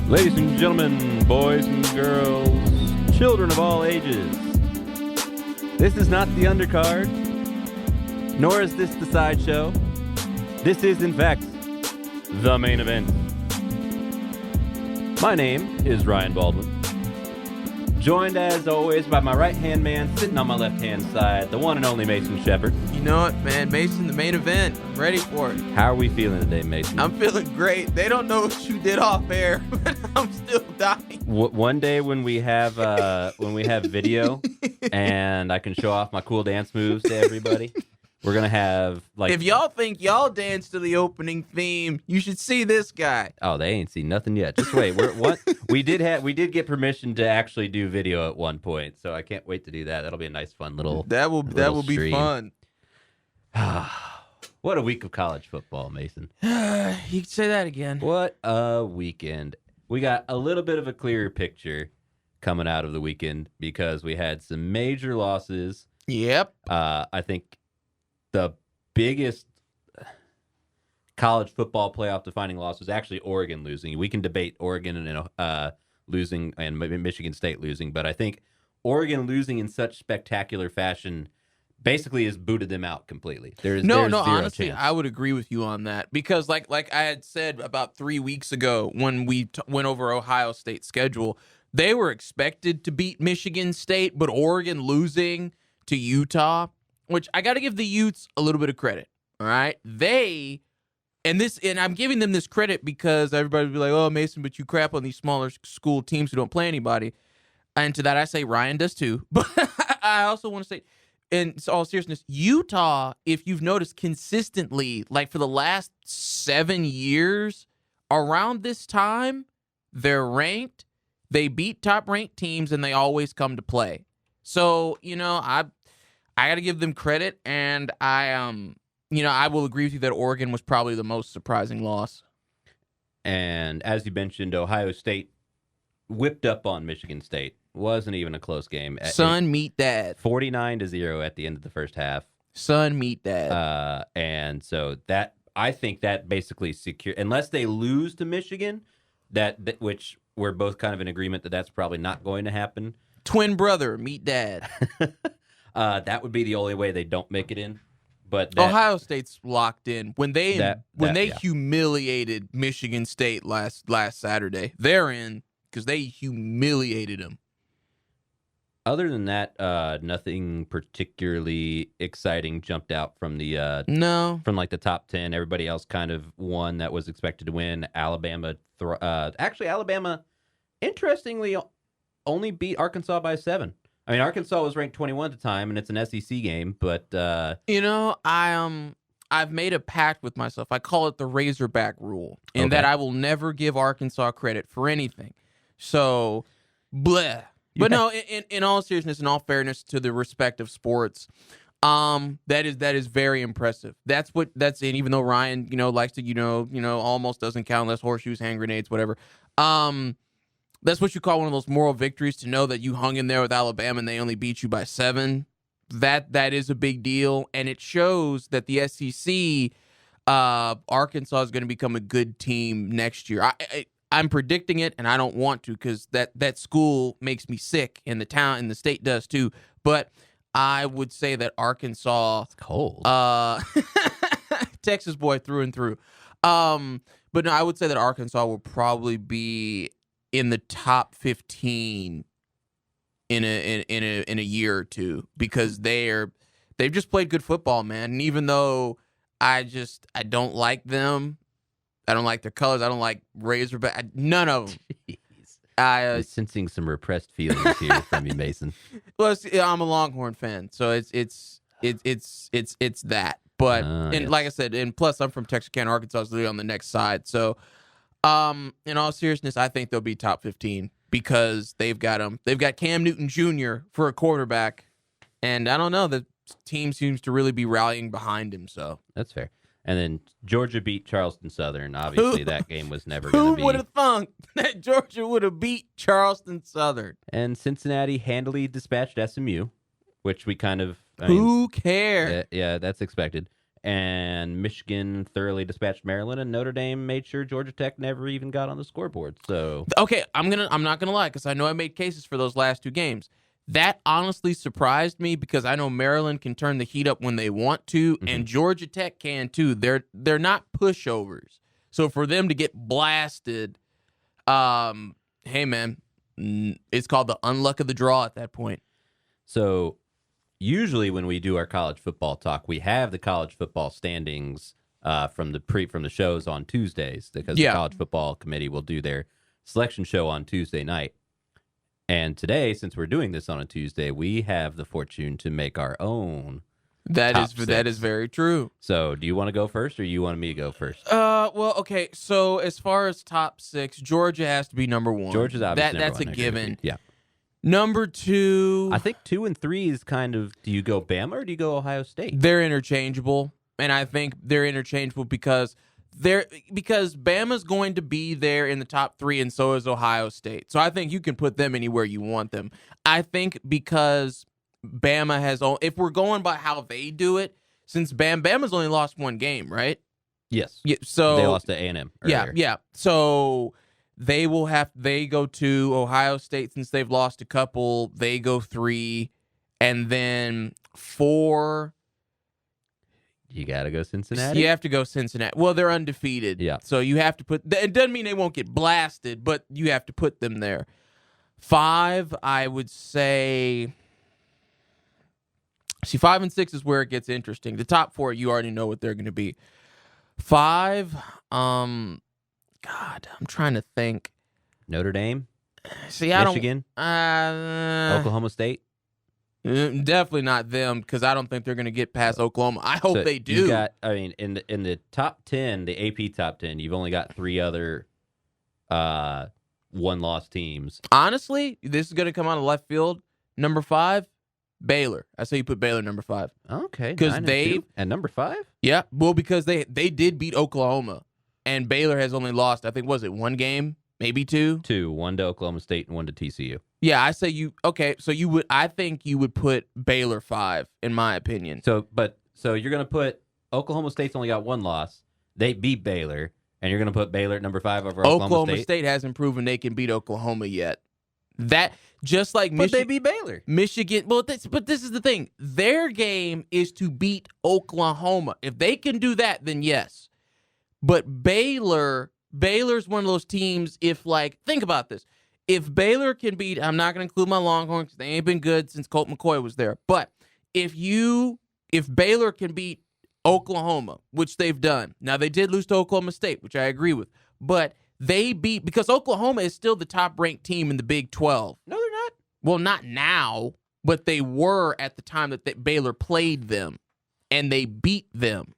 Ladies and gentlemen, boys and girls, children of all ages, this is not the undercard, nor is this the sideshow. This is, in fact, the main event. My name is Ryan Baldwin, joined as always by my right-hand man sitting on my left-hand side, the one and only Mason Shepard. You know what, man? Mason, the main event. I'm ready for it. How are we feeling today, Mason? I'm feeling great. They don't know what you did off air, but I'm still dying. One day when we have video and I can show off my cool dance moves to everybody, we're gonna have like. If y'all think y'all danced to the opening theme, you should see this guy. Oh, they ain't seen nothing yet. Just wait. We did get permission to actually do video at one point, so I can't wait to do that. That'll be a nice, fun little. That will be fun. What a week of college football, Mason. You can say that again. What a weekend. We got a little bit of a clearer picture coming out of the weekend because we had some major losses. Yep. I think the biggest college football playoff defining loss was actually Oregon losing. We can debate Oregon and losing and maybe Michigan State losing, but I think Oregon losing in such spectacular fashion basically has booted them out completely. There's zero honestly, chance. I would agree with you on that because like I had said about 3 weeks ago when we went over Ohio State's schedule, they were expected to beat Michigan State, but Oregon losing to Utah, which I got to give the Utes a little bit of credit. All right, and I'm giving them this credit because everybody would be like, "Oh, Mason, but you crap on these smaller school teams who don't play anybody." And to that, I say Ryan does too. But I also want to say, in all seriousness, Utah, if you've noticed consistently, like for the last 7 years, around this time, they're ranked. They beat top-ranked teams, and they always come to play. So, I got to give them credit, and I will agree with you that Oregon was probably the most surprising loss. And as you mentioned, Ohio State whipped up on Michigan State. Wasn't even a close game. Son, meet dad. 49-0 at the end of the first half. Son, meet dad. And so that I think that basically secure, unless they lose to Michigan, that which we're both kind of in agreement that that's probably not going to happen. Twin brother, meet dad. That would be the only way they don't make it in. But Ohio State's locked in. When they humiliated Michigan State last Saturday, they're in because they humiliated them. Other than that, nothing particularly exciting jumped out from the from like the top 10. Everybody else kind of won that was expected to win. Alabama, Alabama, interestingly, only beat Arkansas by 7. I mean, Arkansas was ranked 21 at the time, and it's an SEC game. But I've made a pact with myself. I call it the Razorback rule, in that I will never give Arkansas credit for anything. So, bleh. But no, in all seriousness, in all fairness to the respective sports, that is very impressive. That's and even though Ryan, likes to, almost doesn't count unless horseshoes, hand grenades, whatever. That's what you call one of those moral victories, to know that you hung in there with Alabama and they only beat you by 7. That is a big deal, and it shows that the SEC, Arkansas is going to become a good team next year. I'm predicting it, and I don't want to because that school makes me sick, and the state does too. But I would say that Arkansas, it's cold, Texas boy through and through. But no, I would say that Arkansas will probably be in the top 15 in a year or two because they've just played good football, man. And even though I don't like them. I don't like their colors. I don't like Razorback. None of them. Jeez. I'm sensing some repressed feelings here from you, Mason. Well, I'm a Longhorn fan, so it's that. But and like I said, and plus I'm from Texarkana, Arkansas, is literally on the next side. So, in all seriousness, I think they'll be top 15 because they've got Cam Newton Jr. for a quarterback, and I don't know, the team seems to really be rallying behind him. So that's fair. And then Georgia beat Charleston Southern. Obviously, that game was never going to be. Who would have thunk that Georgia would have beat Charleston Southern? And Cincinnati handily dispatched SMU, which we kind of... Who cares? Yeah, that's expected. and Michigan thoroughly dispatched Maryland, and Notre Dame made sure Georgia Tech never even got on the scoreboard. So okay, I'm not gonna lie, because I know I made cases for those last two games. That honestly surprised me because I know Maryland can turn the heat up when they want to, and Georgia Tech can too. They're not pushovers. So for them to get blasted, hey man, it's called the unluck of the draw at that point. So usually when we do our college football talk, we have the college football standings from the shows on Tuesdays, because the college football committee will do their selection show on Tuesday night. And today, since we're doing this on a Tuesday, we have the fortune to make our own. That is very true. So, do you want to go first, or you want me to go first? Well, okay. So, as far as top 6, Georgia has to be number 1. Georgia's obviously that's number a 1, given. Yeah. Number 2, I think 2 and 3 is kind of. Do you go Bama or do you go Ohio State? They're interchangeable, and I think they're interchangeable because Bama's going to be there in the top 3, and so is Ohio State. So I think you can put them anywhere you want them. I think because Bama has, if we're going by how they do it, since Bama's only lost 1 game, right? Yes. Yeah. So they lost to A&M earlier. Yeah. So they go to Ohio State, since they've lost a couple. They go 3, and then 4. You got to go Cincinnati? You have to go Cincinnati. Well, they're undefeated. Yeah. So you have to put... It doesn't mean they won't get blasted, but you have to put them there. 5, I would say... See, 5 and 6 is where it gets interesting. The top 4, you already know what they're going to be. 5, God, I'm trying to think. Notre Dame? See, Michigan? Oklahoma State? Definitely not them, because I don't think they're going to get past Oklahoma. I hope they do. You got, in the top 10, the AP top 10, you've only got 3 other one-loss teams. Honestly, this is going to come out of left field. Number 5, Baylor. I say you put Baylor number 5. Okay. Because and number 5? Yeah. Well, because they did beat Oklahoma, and Baylor has only lost, I think, was it 1 game? Maybe 2? 2. 1 to Oklahoma State and 1 to TCU. Yeah, I say you. Okay, so I think you would put Baylor 5, in my opinion. So you're going to put Oklahoma State's only got 1 loss. They beat Baylor, and you're going to put Baylor at number 5 over Oklahoma State hasn't proven they can beat Oklahoma yet. That just like But they beat Baylor. Michigan. Well, but this is the thing. Their game is to beat Oklahoma. If they can do that, then yes. But Baylor's one of those teams. Think about this. If Baylor can beat, I'm not going to include my Longhorns because they ain't been good since Colt McCoy was there. But if Baylor can beat Oklahoma, which they've done, now they did lose to Oklahoma State, which I agree with, but they beat, because Oklahoma is still the top-ranked team in the Big 12. No, they're not. Well, not now, but they were at the time that Baylor played them, and they beat them.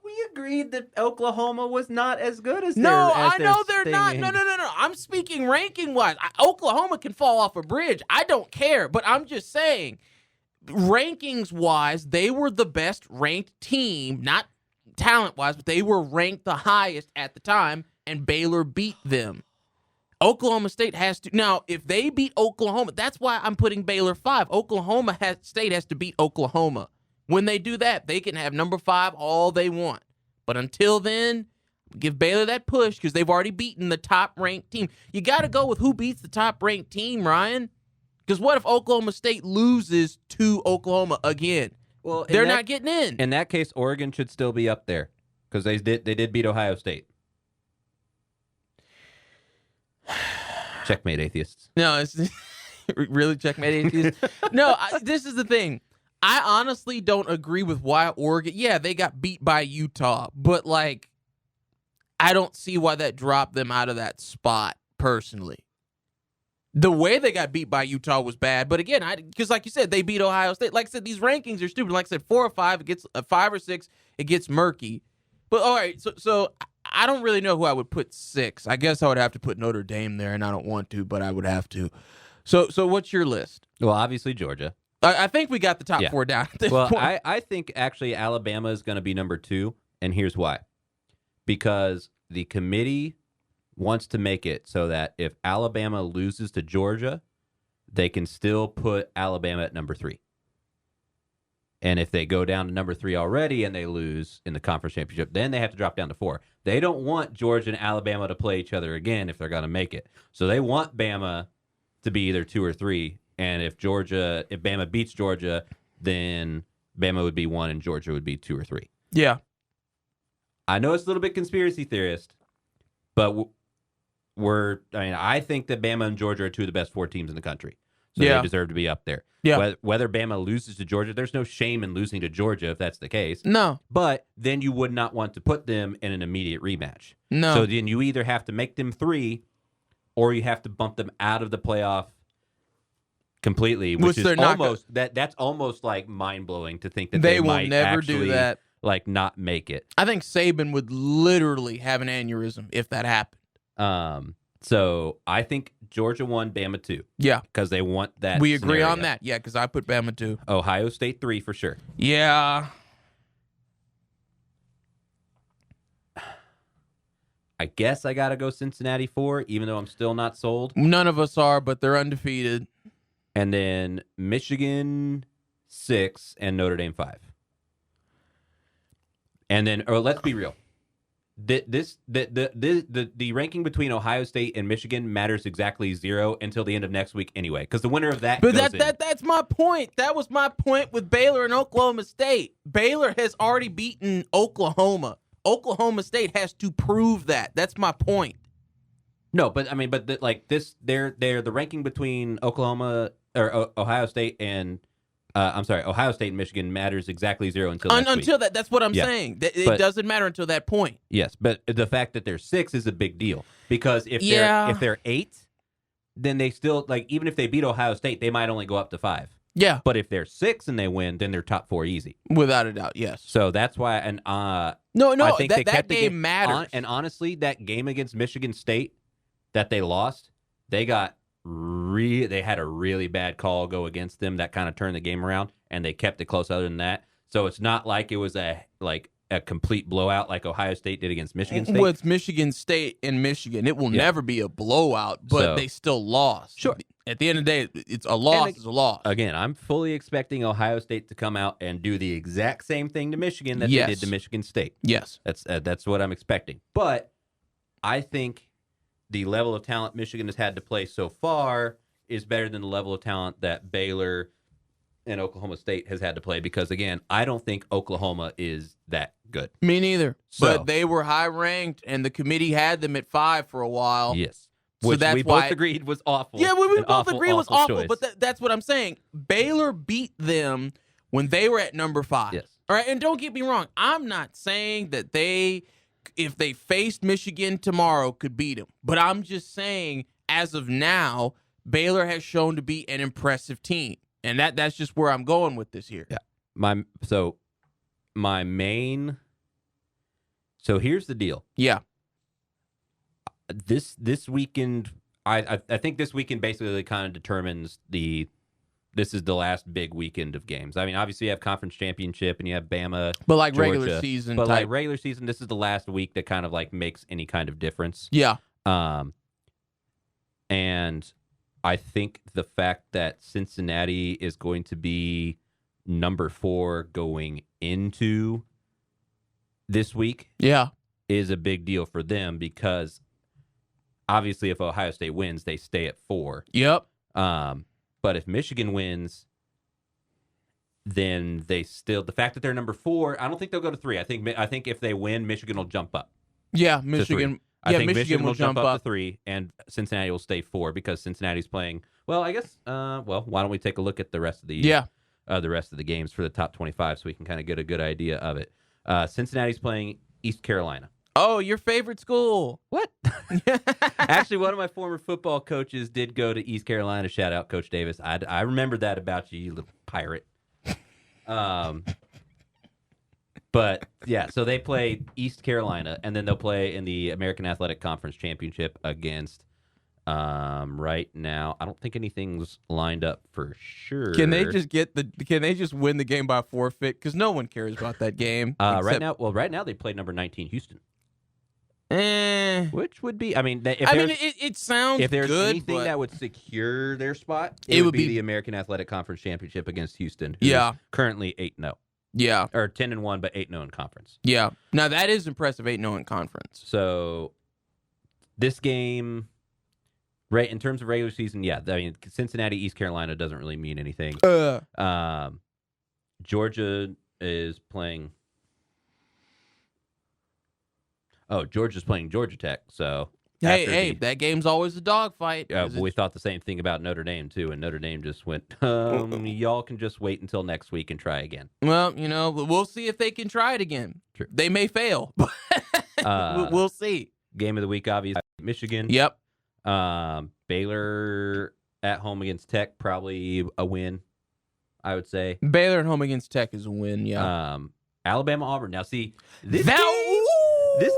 We agreed that Oklahoma was not as good as I know they're not. No. I'm speaking ranking-wise. Oklahoma can fall off a bridge. I don't care, but I'm just saying, rankings-wise, they were the best-ranked team, not talent-wise, but they were ranked the highest at the time, and Baylor beat them. Oklahoma State has to... Now, if they beat Oklahoma, that's why I'm putting Baylor 5. Oklahoma State has to beat Oklahoma. When they do that, they can have number 5 all they want. But until then, give Baylor that push because they've already beaten the top-ranked team. You got to go with who beats the top-ranked team, Ryan. Because what if Oklahoma State loses to Oklahoma again? Well, they're not getting in. In that case, Oregon should still be up there because they did beat Ohio State. Checkmate, atheists. No, it's really checkmate, atheists. No, this is the thing. I honestly don't agree with why Oregon... Yeah, they got beat by Utah, but, I don't see why that dropped them out of that spot, personally. The way they got beat by Utah was bad, but again, because like you said, they beat Ohio State. Like I said, these rankings are stupid. Like I said, 4 or 5, it gets 5 or 6, it gets murky. But, all right, so I don't really know who I would put 6. I guess I would have to put Notre Dame there, and I don't want to, but I would have to. So what's your list? Well, obviously Georgia. I think we got the top 4 down at this point. I think actually Alabama is going to be number 2, and here's why. Because the committee wants to make it so that if Alabama loses to Georgia, they can still put Alabama at number 3. And if they go down to number 3 already and they lose in the conference championship, then they have to drop down to 4. They don't want Georgia and Alabama to play each other again if they're going to make it. So they want Bama to be either 2 or 3. And if Bama beats Georgia, then Bama would be 1 and Georgia would be 2 or 3. Yeah. I know it's a little bit conspiracy theorist, but I think that Bama and Georgia are 2 of the best 4 teams in the country. So they deserve to be up there. Yeah. Whether Bama loses to Georgia, there's no shame in losing to Georgia if that's the case. No. But then you would not want to put them in an immediate rematch. No. So then you either have to make them 3 or you have to bump them out of the playoff completely, which is almost that's almost like mind-blowing to think that they will might never actually do that. Like not make it. I think Saban would literally have an aneurysm if that happened. So I think Georgia 1, Bama 2. Yeah. Because they want that. We agree on that. Yeah, because I put Bama 2. Ohio State 3 for sure. Yeah. I guess I got to go Cincinnati 4, even though I'm still not sold. None of us are, but they're undefeated. And then Michigan 6 and Notre Dame 5. And then, let's be real. The ranking between Ohio State and Michigan matters exactly 0 until the end of next week anyway, because the winner of that But goes that's my point. That was my point with Baylor and Oklahoma State. Baylor has already beaten Oklahoma. Oklahoma State has to prove that. That's my point. No, but I mean, they're the ranking between Ohio State and Ohio State and Michigan matters exactly 0 until next week. Until that. That's what I'm saying. It doesn't matter until that point. Yes, but the fact that they're 6 is a big deal because if they're 8, then they still even if they beat Ohio State, they might only go up to 5. Yeah, but if they're 6 and they win, then they're top 4 easy, without a doubt. Yes. So that's why. And I think that game matters. And honestly, that game against Michigan State that they lost, they had a really bad call go against them that kind of turned the game around, and they kept it close. Other than that, so it's not like it was a complete blowout like Ohio State did against Michigan State. Well, it's Michigan State and Michigan. It will never be a blowout, but they still lost. Sure. At the end of the day, it's a loss is a loss. Again, I'm fully expecting Ohio State to come out and do the exact same thing to Michigan that they did to Michigan State. Yes. That's what I'm expecting. But I think the level of talent Michigan has had to play so far is better than the level of talent that Baylor and Oklahoma State has had to play because, again, I don't think Oklahoma is that good. Me neither. But they were high-ranked, and the committee had them at 5 for a while. Yes. So Which we both agreed was awful. Yeah, we both agreed was awful, choice. but that's what I'm saying. Baylor beat them when they were at number 5. Yes. All right, and don't get me wrong. I'm not saying that if they faced Michigan tomorrow, could beat them. But I'm just saying, as of now, Baylor has shown to be an impressive team. And that's just where I'm going with this here. Yeah. So here's the deal. Yeah. This weekend, I think this weekend basically kind of determines this is the last big weekend of games. I mean, obviously you have conference championship and you have Bama, but like Georgia, regular season, like regular season, this is the last week that kind of makes any kind of difference. Yeah. And I think the fact that Cincinnati is going to be number 4 going into this week, is a big deal for them because. Obviously, if Ohio State wins, they stay at 4. Yep. But if Michigan wins, then the fact that they're number 4, I don't think they'll go to 3. I think if they win, Michigan will jump up. Yeah, Michigan. I think Michigan will jump up to 3, and Cincinnati will stay 4 because Cincinnati's playing. Well, I guess. Why don't we take a look at the rest of the rest of the games for the top 25 so we can kind of get a good idea of it. Cincinnati's playing East Carolina. Oh, your favorite school. What? Actually, one of my former football coaches did go to East Carolina. Shout out, Coach Davis. I remember that about you, you little pirate. But, yeah, so they play East Carolina, and then they'll play in the American Athletic Conference Championship against, right now, I don't think anything's lined up for sure. Can they just win the game by forfeit? Because no one cares about that game. Right now they played number 19 Houston. Which would be, I mean, it sounds if there's good, anything that would secure their spot, it would be the American Athletic Conference Championship against Houston. Currently 8-0. Yeah. Or 10-1, but 8-0 in conference. Yeah. Now that is impressive, 8-0 in conference. So this game, right, in terms of regular season, I mean, Cincinnati, East Carolina doesn't really mean anything. Georgia is playing. Oh, Georgia's playing Georgia Tech. So that game's always a dogfight. We thought the same thing about Notre Dame too, and Notre Dame just went. Y'all can just wait until next week and try again. Well, we'll see if they can try it again. True. They may fail. We'll see. Game of the week, obviously, Michigan. Yep. Baylor at home against Tech, probably a win, I would say. Baylor at home against Tech is a win, yeah. Alabama, Auburn. Now, see, this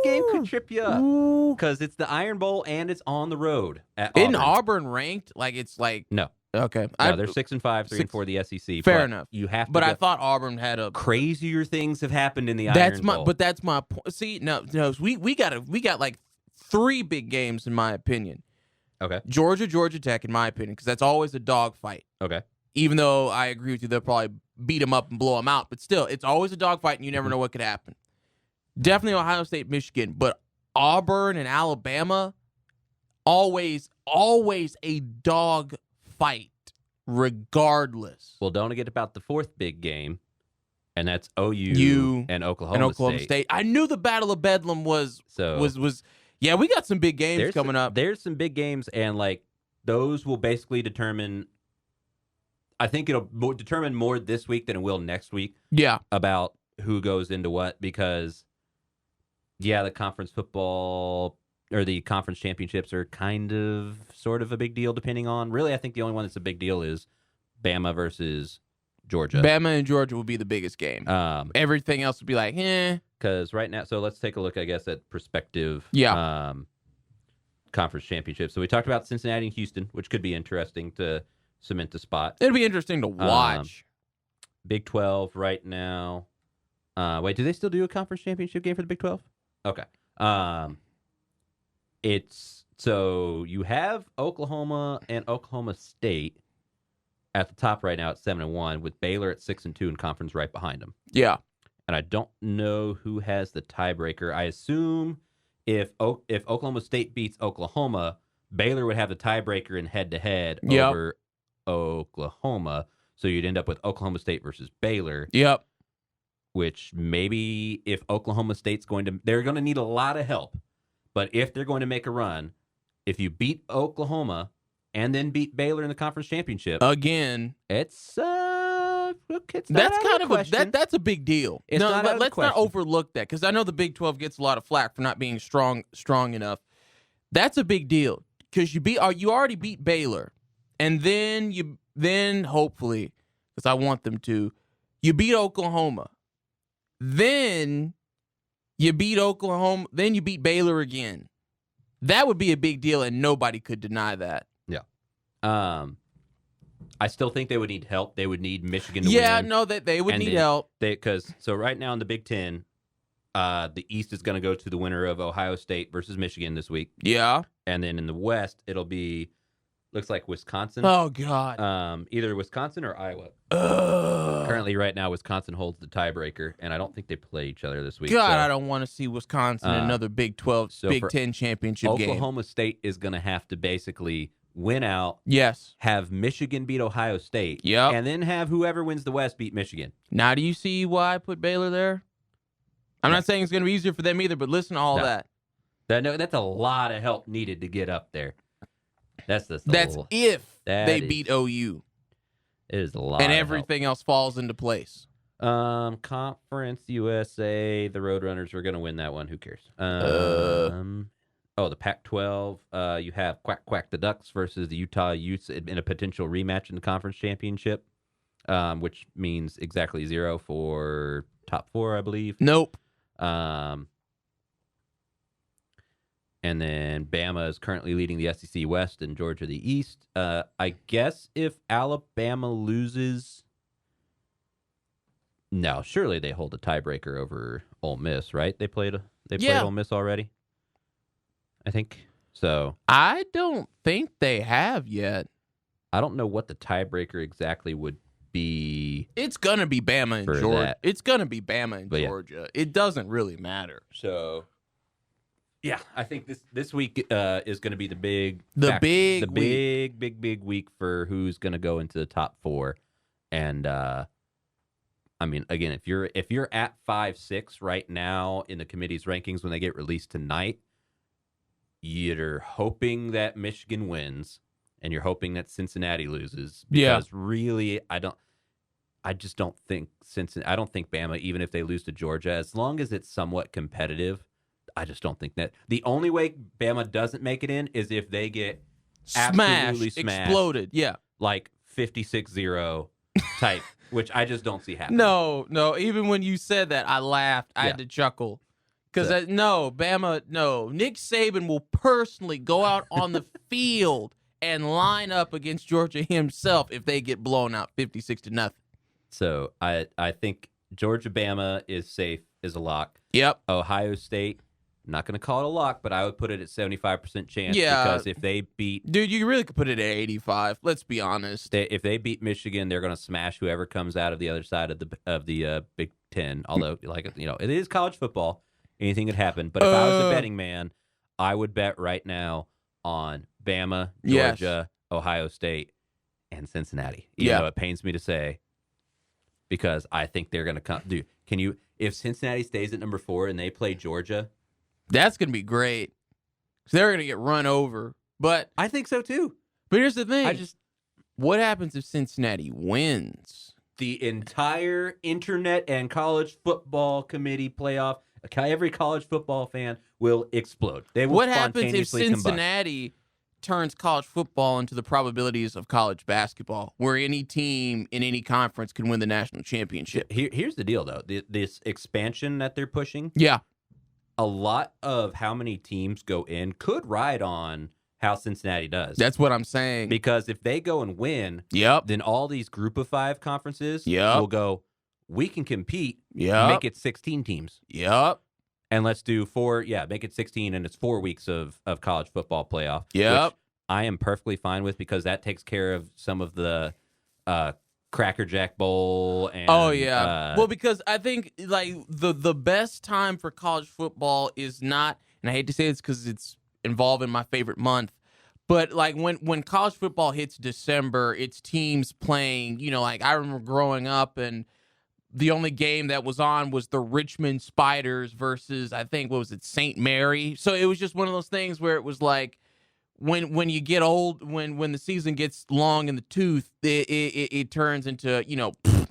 game could trip you up because it's the Iron Bowl and it's on the road at Auburn. Isn't Auburn ranked? Like, it's like... No. Okay. No, they're 6-5, 3-4 the SEC. Fair enough. You have to. But I thought Auburn had a crazier things have happened in the Iron Bowl. But that's my point. See, no, we got like 3 big games in my opinion. Okay. Georgia Tech, in my opinion, because that's always a dogfight. Okay. Even though I agree with you, they'll probably beat them up and blow them out, but still, it's always a dogfight, and you never know what could happen. Definitely Ohio State, Michigan, but Auburn and Alabama, always a dog fight, regardless. Well, don't forget about the 4th big game, and that's OU and Oklahoma State. I knew the Battle of Bedlam was. Yeah, we got some big games coming up. There's some big games, and like those will basically determine. I think it'll determine more this week than it will next week. Yeah, about who goes into what, because the conference football or the conference championships are sort of a big deal, depending on. Really, I think the only one that's a big deal is Bama versus Georgia. Bama and Georgia will be the biggest game. Everything else would be like, Because right now, so let's take a look, I guess, at prospective conference championships. So we talked about Cincinnati and Houston, which could be interesting to cement a spot. It'd be interesting to watch. Big 12 right now. Wait, do they still do a conference championship game for the Big 12? Okay. So you have Oklahoma and Oklahoma State at the top right now at 7-1, with Baylor at 6-2 in conference right behind them. Yeah. And I don't know who has the tiebreaker. I assume if Oklahoma State beats Oklahoma, Baylor would have the tiebreaker in head-to-head over Oklahoma. So you'd end up with Oklahoma State versus Baylor. Yep. Which maybe if Oklahoma State's they're going to need a lot of help. But if they're going to make a run, if you beat Oklahoma and then beat Baylor in the conference championship again, that's kind of that's a big deal. Let's not overlook that, because I know the Big 12 gets a lot of flack for not being strong enough. That's a big deal, because you already beat Baylor, and then hopefully, because I want them to, you beat Oklahoma, then you beat Oklahoma, then you beat Baylor again. That would be a big deal, and nobody could deny that. Yeah. I still think they would need help. They would need Michigan to win. Yeah, no, they would need help. So right now in the Big Ten, the East is going to go to the winner of Ohio State versus Michigan this week. Yeah. And then in the West, it'll be, looks like Wisconsin. Oh, God. Either Wisconsin or Iowa. Currently, right now, Wisconsin holds the tiebreaker, and I don't think they play each other this week. God, I don't want to see Wisconsin in another Big 12, Big 10 championship game. Oklahoma State is going to have to basically win out. Yes. Have Michigan beat Ohio State. Yep. And then have whoever wins the West beat Michigan. Now, do you see why I put Baylor there? I'm not saying it's going to be easier for them either, but listen to all that. That's a lot of help needed to get up there. That's if they beat OU. It is a lot. And everything else falls into place. Conference USA, the Roadrunners are going to win that one. Who cares? The Pac-12. You have Quack the Ducks versus the Utah Utes in a potential rematch in the conference championship, which means exactly 0 for top 4, I believe. Nope. And then Bama is currently leading the SEC West and Georgia the East. I guess if Alabama loses, no, surely they hold a tiebreaker over Ole Miss, right? They played Ole Miss already. I think. So I don't think they have yet. I don't know what the tiebreaker exactly would be. It's gonna be Bama and Georgia. It's gonna be Bama and Georgia. Yeah. It doesn't really matter. So, yeah, I think this week is going to be the big week for who's going to go into the top 4. And I mean, again, if you're at 5-6 right now in the committee's rankings when they get released tonight, you're hoping that Michigan wins. And you're hoping that Cincinnati loses because really, I just don't think Cincinnati. I don't think Bama, even if they lose to Georgia, as long as it's somewhat competitive, I just don't think that. The only way Bama doesn't make it in is if they get absolutely smashed, exploded, like 56-0 type, which I just don't see happening. No. Even when you said that, I laughed. I had to chuckle. Because, Bama, Nick Saban will personally go out on the field and line up against Georgia himself if they get blown out 56-0. So I think Georgia-Bama is safe as a lock. Yep. Ohio State, I'm not going to call it a lock, but I would put it at 75% chance because if they beat... Dude, you really could put it at 85. Let's be honest. If they beat Michigan, they're going to smash whoever comes out of the other side of the Big Ten. Although, it is college football. Anything could happen. But if I was a betting man, I would bet right now on Bama, Georgia, Ohio State, and Cincinnati. Even though it pains me to say, because I think they're going to come. Dude, if Cincinnati stays at number 4 and they play Georgia, that's going to be great. They're going to get run over. But I think so too. But here's the thing. What happens if Cincinnati wins? The entire internet and college football committee playoff, every college football fan will explode. They will spontaneously happens if Cincinnati turns college football into the probabilities of college basketball, where any team in any conference can win the national championship? Here's the deal, though. This expansion that they're pushing, a lot of how many teams go in could ride on how Cincinnati does. That's what I'm saying. Because if they go and win, then all these group of 5 conferences will go, we can compete, make it 16 teams. And let's do 4, make it 16, and it's 4 weeks of college football playoff. Which I am perfectly fine with because that takes care of some of the Cracker Jack Bowl. And, well, because I think the best time for college football is not, and I hate to say this because it's involved in my favorite month, but when college football hits December, it's teams playing, I remember growing up and the only game that was on was the Richmond Spiders versus, I think, St. Mary. So it was just one of those things where it was like when you get old, when the season gets long in the tooth, it turns into,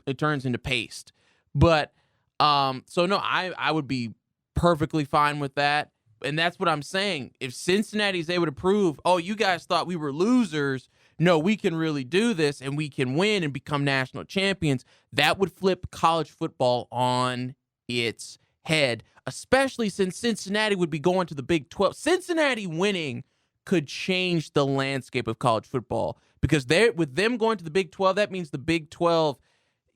it turns into paste. But I would be perfectly fine with that. And that's what I'm saying. If Cincinnati's able to prove, you guys thought we were losers, no, we can really do this and we can win and become national champions, that would flip college football on its head, especially since Cincinnati would be going to the Big 12. Cincinnati winning could change the landscape of college football because with them going to the Big 12, that means the Big 12,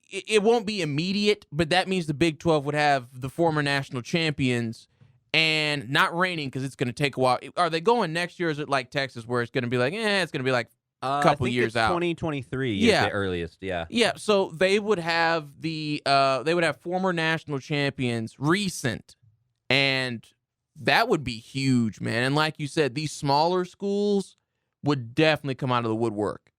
it won't be immediate, but that means the Big 12 would have the former national champions and not reigning because it's going to take a while. Are they going next year or is it like Texas where it's going to be like, it's going to be like couple years out. 2023 is the earliest. Yeah. So they would have former national champions recent, and that would be huge, man. And like you said, these smaller schools would definitely come out of the woodwork.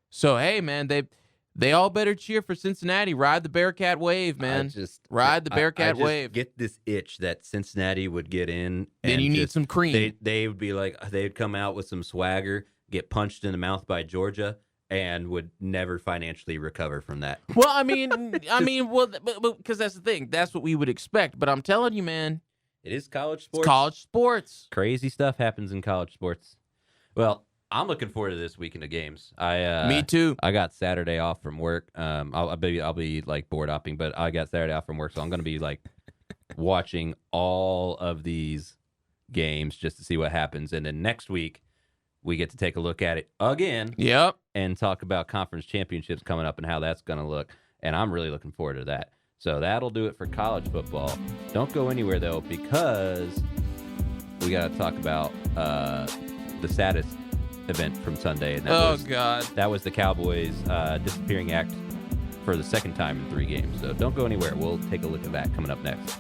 So hey, man, they all better cheer for Cincinnati. Ride the Bearcat wave, man. Ride the Bearcat wave. Get this itch that Cincinnati would get in. Then you need some cream. They would be like, they'd come out with some swagger, get punched in the mouth by Georgia, and would never financially recover from that. Well, I mean, because that's the thing. That's what we would expect. But I'm telling you, man. It is college sports. It's college sports. Crazy stuff happens in college sports. Well, I'm looking forward to this weekend of games. Me too. I got Saturday off from work. I'll be like board hopping, but I got Saturday off from work, so I'm going to be like watching all of these games just to see what happens. And then next week, we get to take a look at it again. Yep. And talk about conference championships coming up and how that's going to look. And I'm really looking forward to that. So that'll do it for college football. Don't go anywhere, though, because we got to talk about the saddest event from Sunday. And God. That was the Cowboys disappearing act for the second time in 3 games. So don't go anywhere. We'll take a look at that coming up next.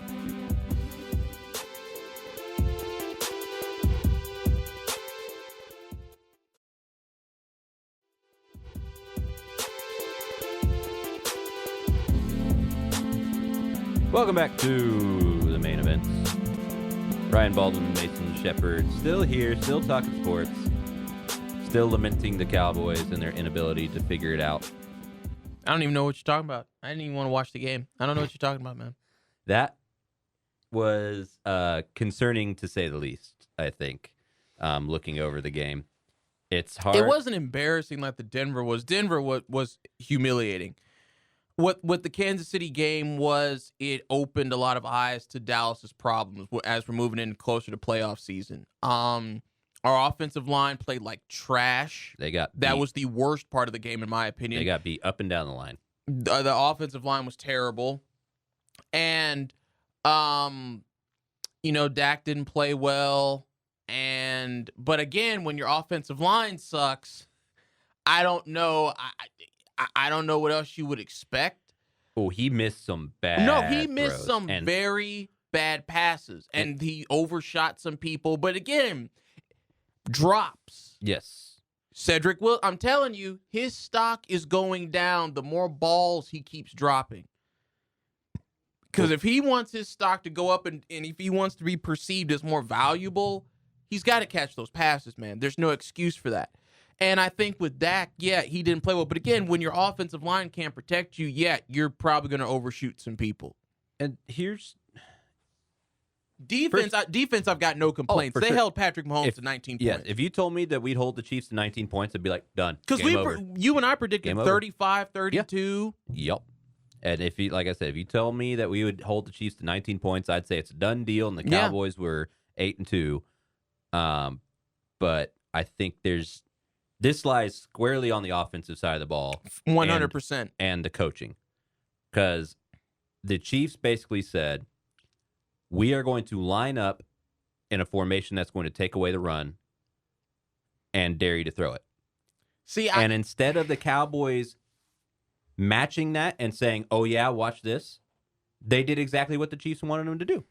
Welcome back to the main event. Ryan Baldwin, Mason Shepard, still here, still talking sports, still lamenting the Cowboys and their inability to figure it out. I don't even know what you're talking about. I didn't even want to watch the game. I don't know what you're talking about, man. That was concerning to say the least, I think, looking over the game. It's hard. It wasn't embarrassing like the Denver was. Denver was humiliating. What the Kansas City game was, it opened a lot of eyes to Dallas's problems as we're moving in closer to playoff season. Our offensive line played like trash. That was the worst part of the game, in my opinion. They got beat up and down the line. The offensive line was terrible. And, Dak didn't play well. But again, when your offensive line sucks, I don't know. I don't know what else you would expect. Oh, he missed some bad throws. Some very bad passes. And he overshot some people. But again, drops. Yes. Cedric Will, I'm telling you, his stock is going down the more balls he keeps dropping. Because if he wants his stock to go up and if he wants to be perceived as more valuable, he's got to catch those passes, man. There's no excuse for that. And I think with Dak, he didn't play well. But again, when your offensive line can't protect you, you're probably going to overshoot some people. And here's... Defense, I've got no complaints. They held Patrick Mahomes to 19 points. Yeah, if you told me that we'd hold the Chiefs to 19 points, I'd be like, done. Because you and I predicted 35, 32. Yep. And if you, like I said, if you told me that we would hold the Chiefs to 19 points, I'd say it's a done deal, and the Cowboys were 8-2. But I think this lies squarely on the offensive side of the ball. 100%. And the coaching. Because the Chiefs basically said, we are going to line up in a formation that's going to take away the run and dare you to throw it. And instead of the Cowboys matching that and saying, oh, yeah, watch this, they did exactly what the Chiefs wanted them to do.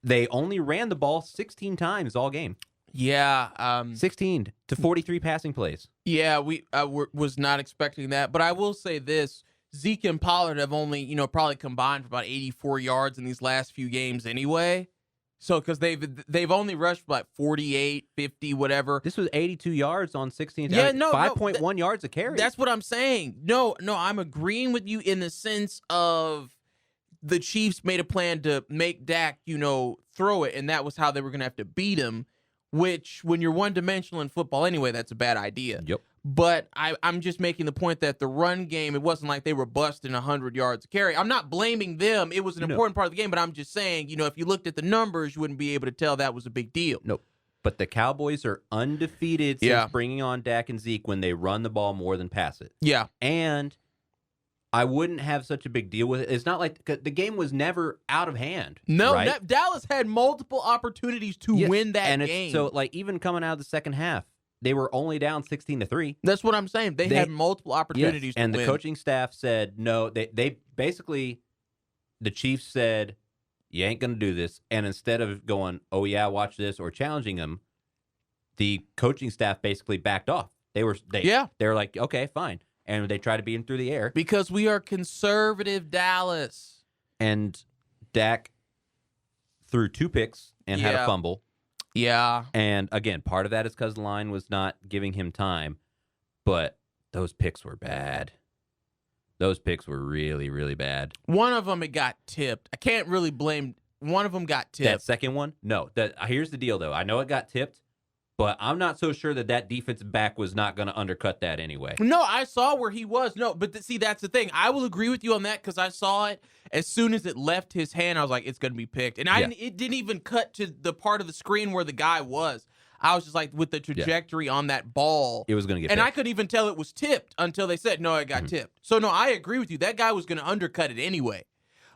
They only ran the ball 16 times all game. Yeah. 16 to 43 passing plays. Yeah, we was not expecting that. But I will say this. Zeke and Pollard have only, probably combined for about 84 yards in these last few games anyway. So, because they've only rushed like 48, 50, whatever. This was 82 yards on 16. 5.1 yards a carry. That's what I'm saying. No, I'm agreeing with you in the sense of the Chiefs made a plan to make Dak, throw it, and that was how they were going to have to beat him, which, when you're one-dimensional in football anyway, that's a bad idea. Yep. But I'm just making the point that the run game, it wasn't like they were busting 100 yards a carry. I'm not blaming them. It was an important part of the game, but I'm just saying, if you looked at the numbers, you wouldn't be able to tell that was a big deal. Nope. But the Cowboys are undefeated since bringing on Dak and Zeke when they run the ball more than pass it. Yeah. And I wouldn't have such a big deal with it. It's not like the game was never out of hand. No, right? Dallas had multiple opportunities to win that game. So, even coming out of the second half, they were only down 16-3. That's what I'm saying. They had multiple opportunities to win. And the coaching staff said, no, they basically, the Chiefs said, you ain't going to do this. And instead of going, oh, yeah, watch this, or challenging them, the coaching staff basically backed off. They were like, okay, fine. And they tried to beat him through the air. Because we are conservative Dallas. And Dak threw 2 picks and had a fumble. Yeah. And again, part of that is because the line was not giving him time. But those picks were bad. Those picks were really, really bad. One of them, it got tipped. I can't really blame. One of them got tipped. That second one? No. Here's the deal, though. I know it got tipped. But I'm not so sure that defensive back was not going to undercut that anyway. No, I saw where he was. No, but see, that's the thing. I will agree with you on that because I saw it. As soon as it left his hand, I was like, it's going to be picked. And it didn't even cut to the part of the screen where the guy was. I was just like, with the trajectory on that ball. It was going to get picked. And I couldn't even tell it was tipped until they said, no, it got tipped. So, no, I agree with you. That guy was going to undercut it anyway.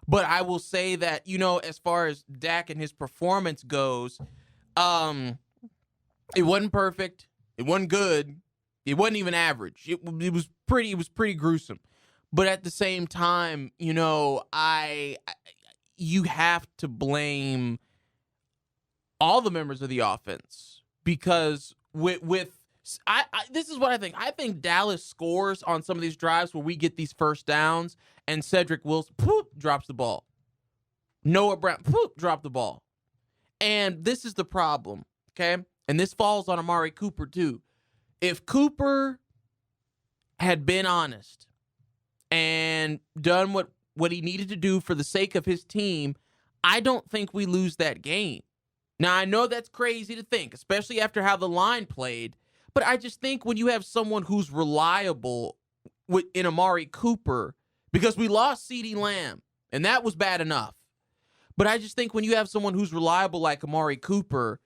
But I will say that, as far as Dak and his performance goes, It wasn't perfect. It wasn't good. It wasn't even average. It was pretty gruesome. But at the same time, you know, you have to blame all the members of the offense because this is what I think. I think Dallas scores on some of these drives where we get these first downs and Cedric Wilson drops the ball. Noah Brown dropped the ball. And this is the problem, okay? And this falls on Amari Cooper too. If Cooper had been honest and done what he needed to do for the sake of his team, I don't think we lose that game. Now, I know that's crazy to think, especially after how the line played, but I just think when you have someone who's reliable in Amari Cooper, because we lost CeeDee Lamb, and that was bad enough. But I just think when you have someone who's reliable like Amari Cooper,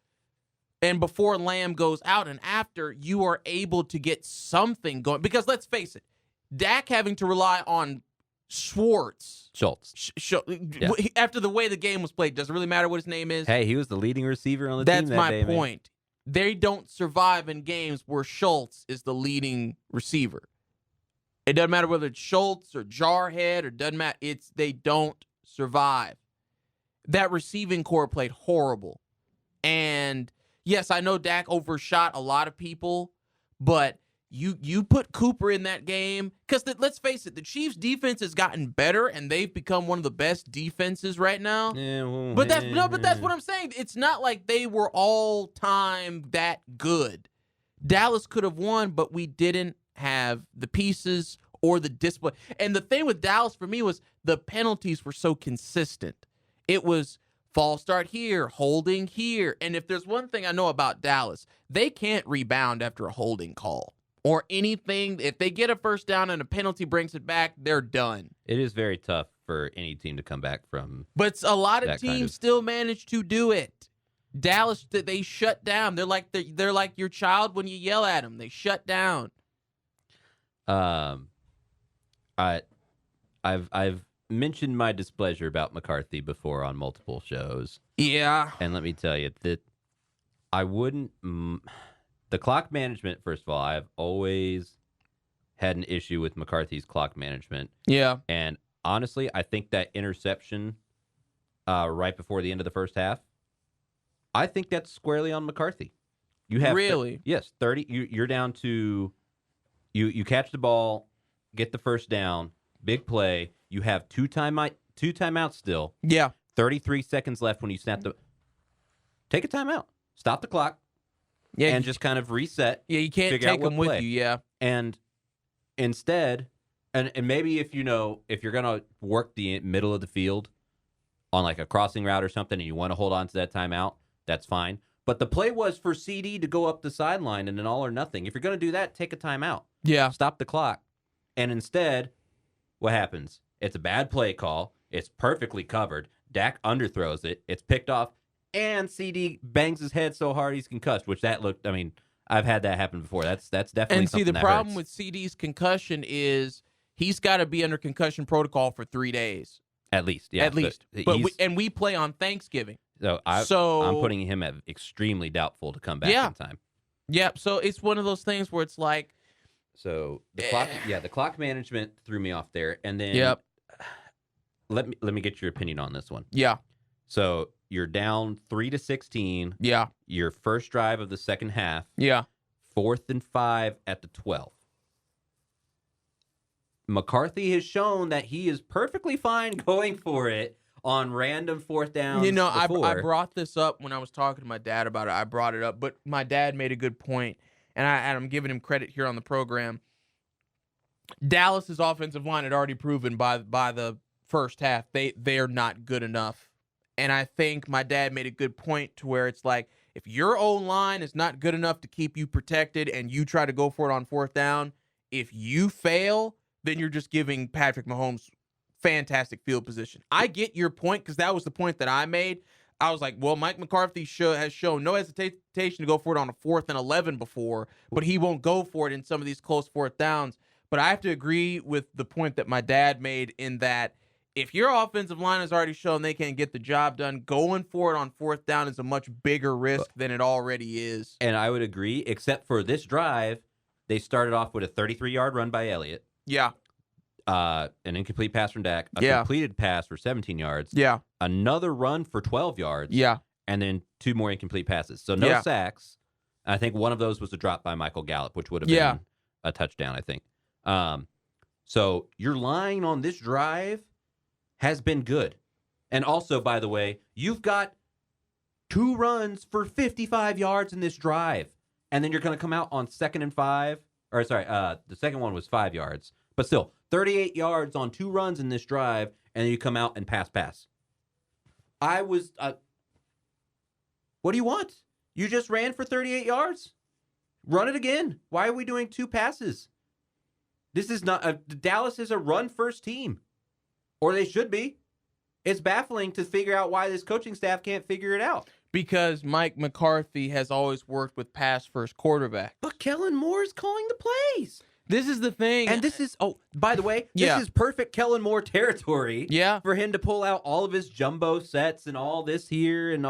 and before Lamb goes out and after, you are able to get something going. Because let's face it, Dak having to rely on Schultz. Yeah. After the way the game was played, doesn't really matter what his name is. Hey, he was the leading receiver on the team that day. That's my point. Man. They don't survive in games where Schultz is the leading receiver. It doesn't matter whether it's Schultz or Jarhead or doesn't matter. They don't survive. That receiving core played horrible. And yes, I know Dak overshot a lot of people, but you put Cooper in that game because let's face it, the Chiefs' defense has gotten better and they've become one of the best defenses right now. But that's what I'm saying. It's not like they were all time that good. Dallas could have won, but we didn't have the pieces or the discipline. And the thing with Dallas for me was the penalties were so consistent. It was false start here, holding here. And if there's one thing I know about Dallas, they can't rebound after a holding call or anything. If they get a first down and a penalty brings it back, they're done. It is very tough for any team to come back from. But a lot of teams still manage to do it. Dallas, they shut down. They're like your child when you yell at them. They shut down. I've mentioned my displeasure about McCarthy before on multiple shows. Yeah. And let me tell you that I wouldn't... the clock management, first of all, I've always had an issue with McCarthy's clock management. Yeah. And honestly, I think that interception right before the end of the first half, I think that's squarely on McCarthy. You have really? Yes, 30. You're down to... You catch the ball, get the first down, big play. You have two timeouts still. Yeah. 33 seconds left when you snap the... Take a timeout. Stop the clock. Yeah. And just kind of reset. Yeah, you can't take them with you, yeah. And instead, and maybe if you're going to work the middle of the field on like a crossing route or something and you want to hold on to that timeout, that's fine. But the play was for CD to go up the sideline and an all or nothing. If you're going to do that, take a timeout. Yeah. Stop the clock. And instead, what happens? It's a bad play call. It's perfectly covered. Dak underthrows it. It's picked off. And CD bangs his head so hard he's concussed, which I've had that happen before. That's definitely and something see, the problem hurts. with CD's concussion is he's got to be under concussion protocol for 3 days. At least, yeah. At least. But we play on Thanksgiving. So I'm putting him at extremely doubtful to come back in time. Yeah, so it's one of those things where it's like... So the clock management threw me off there. And then let me get your opinion on this one. Yeah. So you're down 3-16. Yeah. Your first drive of the second half. Yeah. 4th and 5 at the 12. McCarthy has shown that he is perfectly fine going for it on random fourth downs. You know, I brought this up when I was talking to my dad about it. I brought it up, but my dad made a good point, and I'm giving him credit here on the program. Dallas's offensive line had already proven by the first half they're not good enough. And I think my dad made a good point to where it's like, if your O-line is not good enough to keep you protected and you try to go for it on fourth down, if you fail, then you're just giving Patrick Mahomes fantastic field position. I get your point because that was the point that I made. I was like, well, Mike McCarthy has shown no hesitation to go for it on a 4th and 11 before, but he won't go for it in some of these close fourth downs. But I have to agree with the point that my dad made in that if your offensive line has already shown they can't get the job done, going for it on fourth down is a much bigger risk than it already is. And I would agree, except for this drive, they started off with a 33-yard run by Elliott. Yeah. An incomplete pass from Dak. A completed pass for 17 yards. Yeah. Another run for 12 yards. Yeah. And then 2 more incomplete passes. So no sacks. I think one of those was a drop by Michael Gallup, which would have been a touchdown, I think. So your line on this drive has been good. And also, by the way, you've got 2 runs for 55 yards in this drive. And then you're going to come out on 2nd and 5. Or, sorry, the second one was 5 yards. But still, 38 yards on 2 runs in this drive, and then you come out and pass. I was... what do you want? You just ran for 38 yards? Run it again. Why are we doing 2 passes? This is not... Dallas is a run-first team. Or they should be. It's baffling to figure out why this coaching staff can't figure it out. Because Mike McCarthy has always worked with pass-first quarterbacks. But Kellen Moore is calling the plays. This is the thing. And this is... Oh, by the way, this is perfect Kellen Moore territory. Yeah. For him to pull out all of his jumbo sets and all this here and,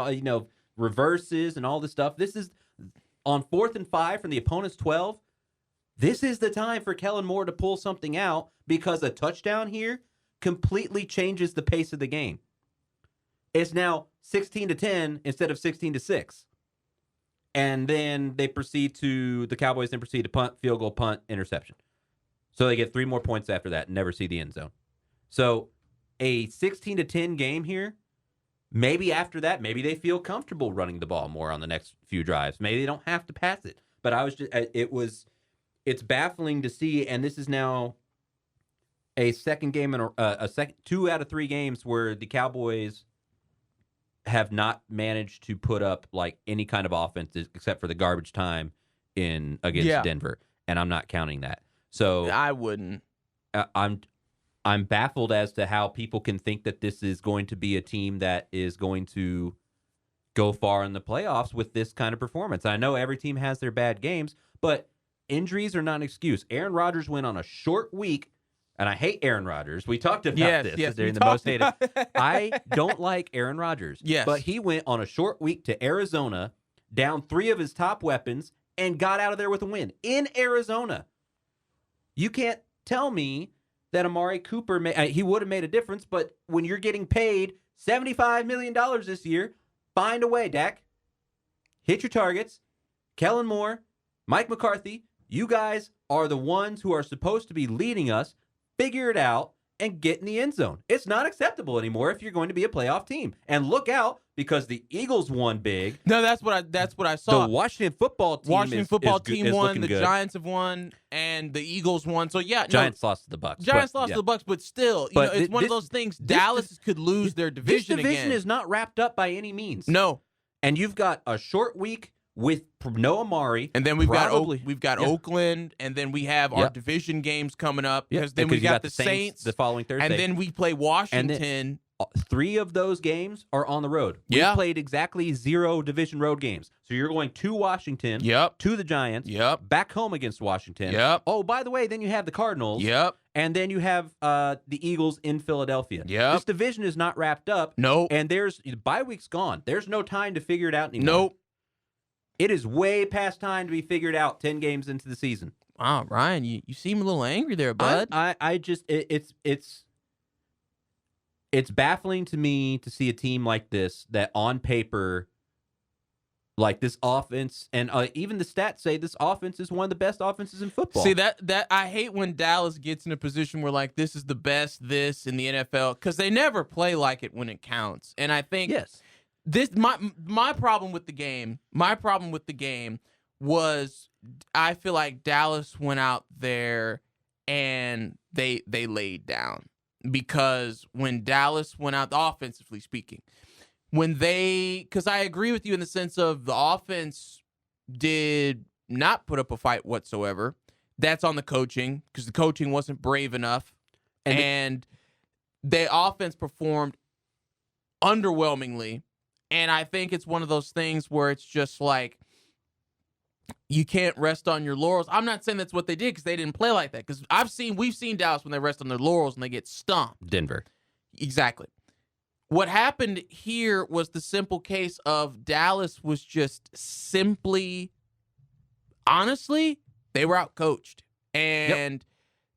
reverses and all this stuff. This is on 4th and 5 from the opponent's 12. This is the time for Kellen Moore to pull something out because a touchdown here completely changes the pace of the game. It's now 16-10 instead of 16-6. And then the Cowboys then proceed to punt, field goal, punt, interception. So they get 3 more points after that and never see the end zone. So a 16-10 game here. Maybe after that, maybe they feel comfortable running the ball more on the next few drives. Maybe they don't have to pass it. But it's baffling to see, and this is now a second game in a second 2 out of 3 games where the Cowboys have not managed to put up like any kind of offense except for the garbage time against Denver, and I'm not counting that. So I wouldn't. I'm baffled as to how people can think that this is going to be a team that is going to go far in the playoffs with this kind of performance. I know every team has their bad games, but injuries are not an excuse. Aaron Rodgers went on a short week, and I hate Aaron Rodgers. We talked about this during the most hated. I don't like Aaron Rodgers, but he went on a short week to Arizona, down 3 of his top weapons, and got out of there with a win in Arizona. You can't tell me that Amari Cooper, he would have made a difference, but when you're getting paid $75 million this year, find a way, Dak. Hit your targets. Kellen Moore, Mike McCarthy, you guys are the ones who are supposed to be leading us. Figure it out and get in the end zone. It's not acceptable anymore if you're going to be a playoff team. And look out, because the Eagles won big. No, that's what I saw. The Washington football team won. The good. Giants have won, and the Eagles won. So Giants lost to the Bucs. Giants lost to the Bucs, but still, it's one of those things. Dallas could lose their division again. This division is not wrapped up by any means. No, and you've got a short week with no Amari, and then we've got Oakland, and then we have our division games coming up because then we got the Saints the following Thursday, and then we play Washington. And then 3 of those games are on the road. We played exactly 0 division road games. So you're going to Washington, to the Giants, back home against Washington. Oh, by the way, then you have the Cardinals. And then you have the Eagles in Philadelphia. This division is not wrapped up. No. And the bye week's gone. There's no time to figure it out anymore. Nope. It is way past time to be figured out 10 games into the season. Wow, Ryan, you seem a little angry there, bud. It's baffling to me to see a team like this that on paper, like this offense, and even the stats say this offense is one of the best offenses in football. See, that I hate when Dallas gets in a position where like this is the best in the NFL, because they never play like it when it counts. And I think this my problem with the game. My problem with the game was I feel like Dallas went out there and they laid down, because when Dallas went out, offensively speaking, because I agree with you in the sense of the offense did not put up a fight whatsoever. That's on the coaching, because the coaching wasn't brave enough, and the offense performed underwhelmingly. And I think it's one of those things where it's just like, you can't rest on your laurels. I'm not saying that's what they did, because they didn't play like that. Because we've seen Dallas when they rest on their laurels and they get stomped. Denver. Exactly. What happened here was the simple case of Dallas was just simply, honestly, they were outcoached. And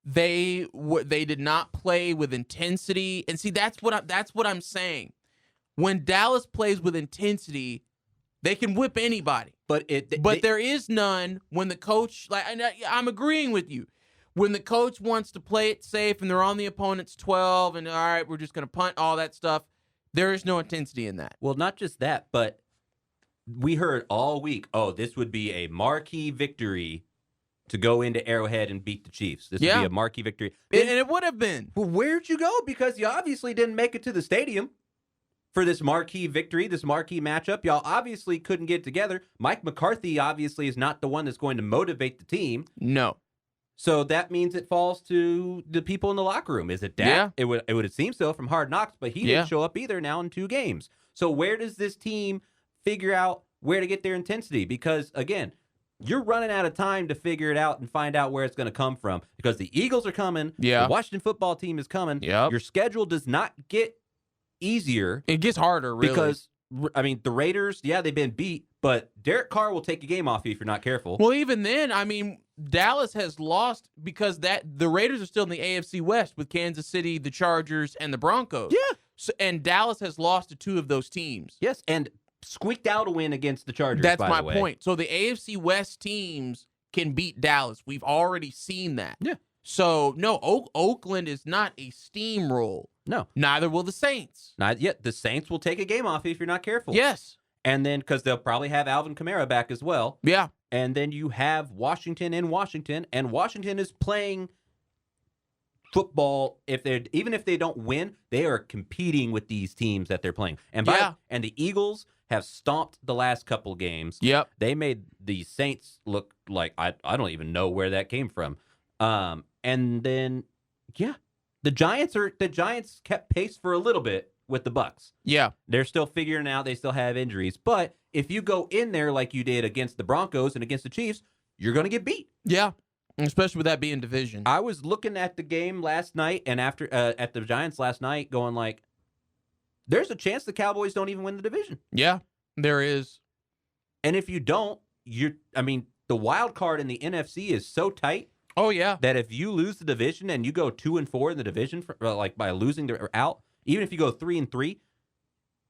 they did not play with intensity. And see, that's what I'm saying. When Dallas plays with intensity, they can whip anybody. But there is none when the coach, I'm agreeing with you. When the coach wants to play it safe and they're on the opponent's 12 and all right, we're just going to punt all that stuff, there is no intensity in that. Well, not just that, but we heard all week, this would be a marquee victory to go into Arrowhead and beat the Chiefs. This would be a marquee victory. And it would have been. Well, where'd you go? Because you obviously didn't make it to the stadium for this marquee victory, this marquee matchup. Y'all obviously couldn't get together. Mike McCarthy obviously is not the one that's going to motivate the team. No. So that means it falls to the people in the locker room. Is it Dak? Yeah. It would seem so from Hard Knocks, but he didn't show up either now in 2 games. So where does this team figure out where to get their intensity? Because, again, you're running out of time to figure it out and find out where it's going to come from. Because the Eagles are coming. Yeah. The Washington football team is coming. Yep. Your schedule does not get easier. It gets harder, really. Because, the Raiders, they've been beat, but Derek Carr will take a game off you if you're not careful. Well, even then, Dallas has lost because the Raiders are still in the AFC West with Kansas City, the Chargers, and the Broncos. Yeah. So, and Dallas has lost to 2 of those teams. Yes, and squeaked out a win against the Chargers. That's by my the way. point. So the AFC West teams can beat Dallas. We've already seen that. Yeah. So, no, Oakland is not a steamroll. No. Neither will the Saints. Not yet. The Saints will take a game off if you're not careful. Yes. And then, because they'll probably have Alvin Kamara back as well. Yeah. And then you have Washington in Washington, and Washington is playing football. Even if they don't win, they are competing with these teams that they're playing. And and the Eagles have stomped the last couple games. Yep. They made the Saints look like I don't even know where that came from. And then the Giants kept pace for a little bit with the Bucs. Yeah. They're still figuring out. They still have injuries. But if you go in there like you did against the Broncos and against the Chiefs, you're going to get beat. Yeah. Especially with that being division. I was looking at the game last night and after at the Giants last night going like, there's a chance the Cowboys don't even win the division. Yeah, there is. And if you don't, the wild card in the NFC is so tight. Oh, yeah. That if you lose the division and you go 2-4 in the division, by losing out, even if you go 3-3,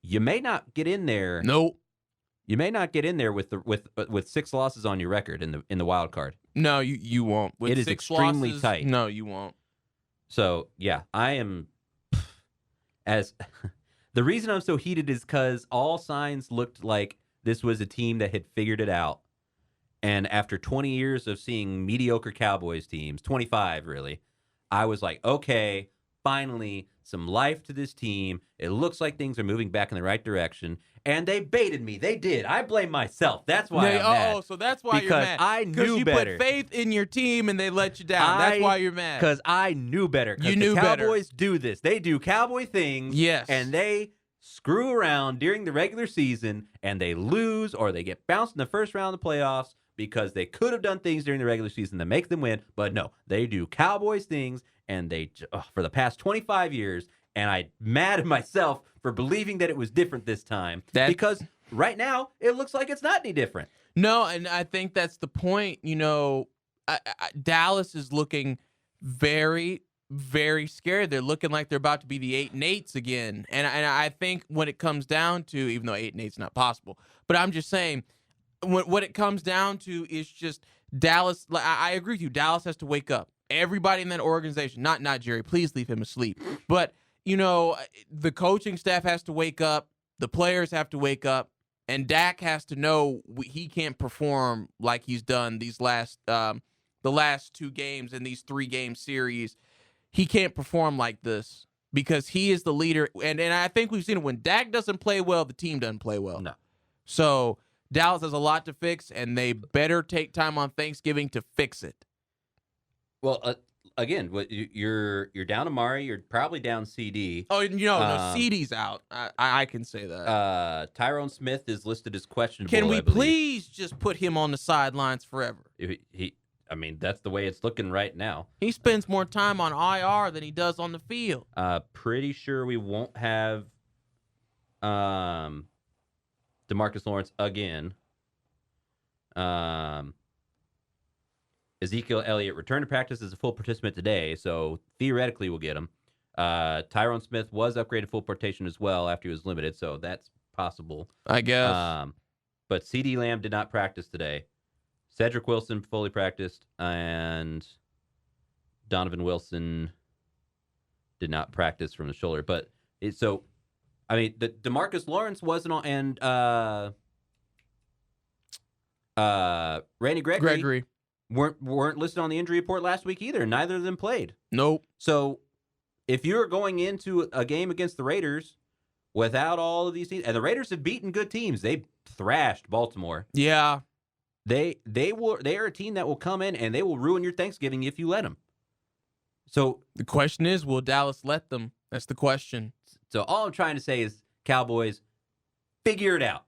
you may not get in there. Nope. You may not get in there with 6 losses on your record in the wild card. No, you won't. With it is 6 extremely losses, tight. No, you won't. So I am the reason I'm so heated is because all signs looked like this was a team that had figured it out. And after 20 years of seeing mediocre Cowboys teams, 25 really, I was like, okay, finally some life to this team. It looks like things are moving back in the right direction. And they baited me. They did. I blame myself. That's why I'm mad. Oh, so that's why because you're mad. I knew better. Because you put faith in your team and they let you down. That's why you're mad. Because I knew better. You knew better. The Cowboys do this. They do Cowboy things. Yes. And they screw around during the regular season and they lose or they get bounced in the first round of the playoffs because they could have done things during the regular season to make them win. But no, they do Cowboys things and they for the past 25 years. And I'm mad at myself for believing that it was different this time. Because right now, it looks like it's not any different. No, and I think that's the point. Dallas is looking very, very scared. They're looking like they're about to be the 8-8s again. And I think when it comes down to, even though 8-8 is not possible, but I'm just saying, what it comes down to is just Dallas. I agree with you. Dallas has to wake up. Everybody in that organization, not Jerry, please leave him asleep. But, the coaching staff has to wake up. The players have to wake up. And Dak has to know he can't perform like he's done the last 2 games in these 3-game series. He can't perform like this because he is the leader. And I think we've seen it. When Dak doesn't play well, the team doesn't play well. No. So Dallas has a lot to fix, and they better take time on Thanksgiving to fix it. Well, again, you're down Amari. You're probably down CD. Oh, no, CD's out. I can say that. Tyrone Smith is listed as questionable. Can we please just put him on the sidelines forever? I mean, that's the way it's looking right now. He spends more time on IR than he does on the field. Pretty sure we won't have DeMarcus Lawrence again. Ezekiel Elliott returned to practice as a full participant today, so theoretically we'll get him. Tyrone Smith was upgraded full rotation as well after he was limited, so that's possible, I guess. But CeeDee Lamb did not practice today. Cedric Wilson fully practiced, and Donovan Wilson did not practice from the shoulder. But DeMarcus Lawrence wasn't on, and Randy Gregory weren't listed on the injury report last week either. Neither of them played. Nope. So if you're going into a game against the Raiders without all of these teams, and the Raiders have beaten good teams, they thrashed Baltimore. Yeah. They are a team that will come in and they will ruin your Thanksgiving if you let them. So the question is, will Dallas let them? That's the question. So all I'm trying to say is, Cowboys, figure it out,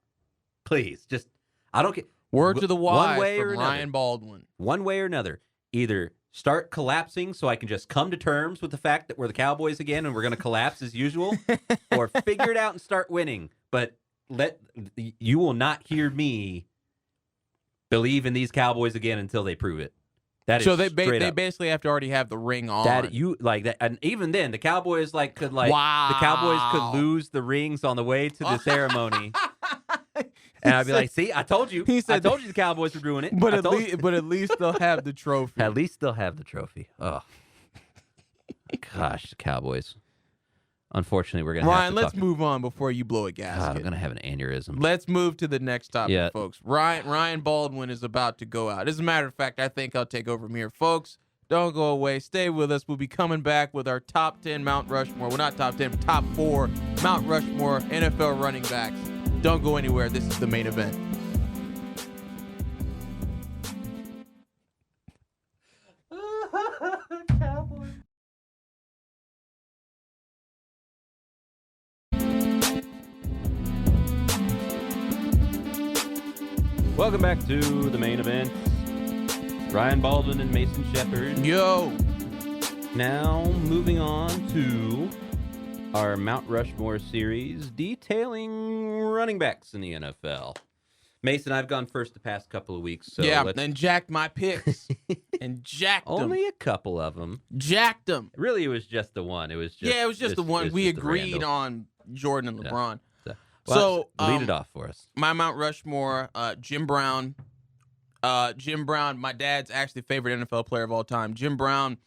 please. Just I don't care. Word to the wise from Ryan Baldwin. One way or another, either start collapsing so I can just come to terms with the fact that we're the Cowboys again and we're going to collapse as usual, or figure it out and start winning. But you will not hear me believe in these Cowboys again until they prove it. That is so they basically have to already have the ring on. That you like that, and even then, the Cowboys the Cowboys could lose the rings on the way to the ceremony, and I'd be like, "See, I told you. I told you the Cowboys were doing it." But at least they'll have the trophy. At least they'll have the trophy. Oh, gosh, the Cowboys. Unfortunately, we're gonna. Ryan, let's move on before you blow a gasket. God, I'm gonna have an aneurysm. Let's move to the next topic, folks. Ryan Baldwin is about to go out. As a matter of fact, I think I'll take over from here, folks. Don't go away. Stay with us. We'll be coming back with our top 10 Mount Rushmore. Well, not top 10, top 4 Mount Rushmore NFL running backs. Don't go anywhere. This is the main event. Welcome back to the main event. Ryan Baldwin and Mason Shepard. Yo! Now, moving on to our Mount Rushmore series detailing running backs in the NFL. Mason, I've gone first the past couple of weeks. So and jacked my picks. And jacked them. Only a couple of them. Jacked them. Really, it was just the one. It was just the one. We agreed on Jordan and LeBron. So lead it off for us. My Mount Rushmore, Jim Brown. Jim Brown, my dad's actually favorite NFL player of all time. Jim Brown,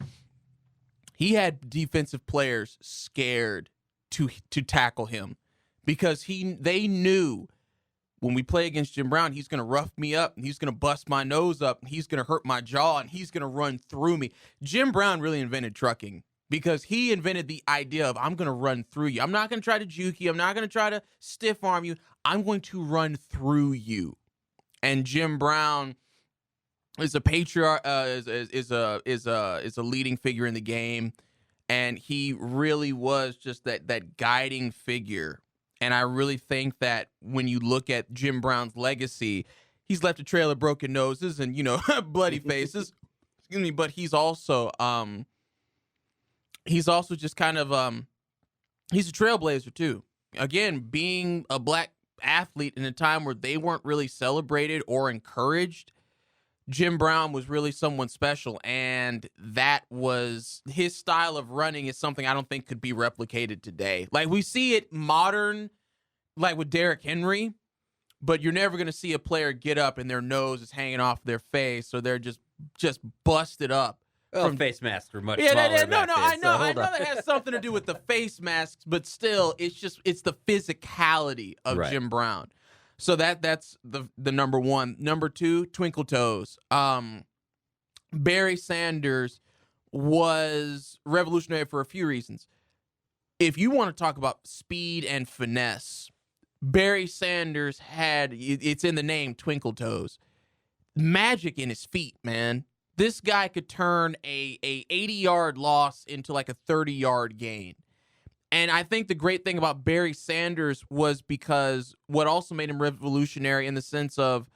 he had defensive players scared to tackle him because they knew when we play against Jim Brown, he's going to rough me up, and he's going to bust my nose up, and he's going to hurt my jaw, and he's going to run through me. Jim Brown really invented trucking. Because he invented the idea of, I'm going to run through you. I'm not going to try to juke you. I'm not going to try to stiff arm you. I'm going to run through you. And Jim Brown is a patriarch, is a leading figure in the game, and he really was just that guiding figure. And I really think that when you look at Jim Brown's legacy, he's left a trail of broken noses and bloody faces. Excuse me, but he's also just kind of he's a trailblazer too. Again, being a black athlete in a time where they weren't really celebrated or encouraged, Jim Brown was really someone special, and that was his style of running is something I don't think could be replicated today. Like we see it modern, like with Derrick Henry, but you're never going to see a player get up and their nose is hanging off their face, or they're just busted up. Well, face masks were much smaller. I know that has something to do with the face masks, but still, it's the physicality of Jim Brown. So that's the number one. Number two, twinkle toes. Barry Sanders was revolutionary for a few reasons. If you want to talk about speed and finesse, Barry Sanders had, it's in the name, twinkle toes. Magic in his feet, man. This guy could turn a 80-yard loss into like a 30-yard gain. And I think the great thing about Barry Sanders was because what also made him revolutionary in the sense of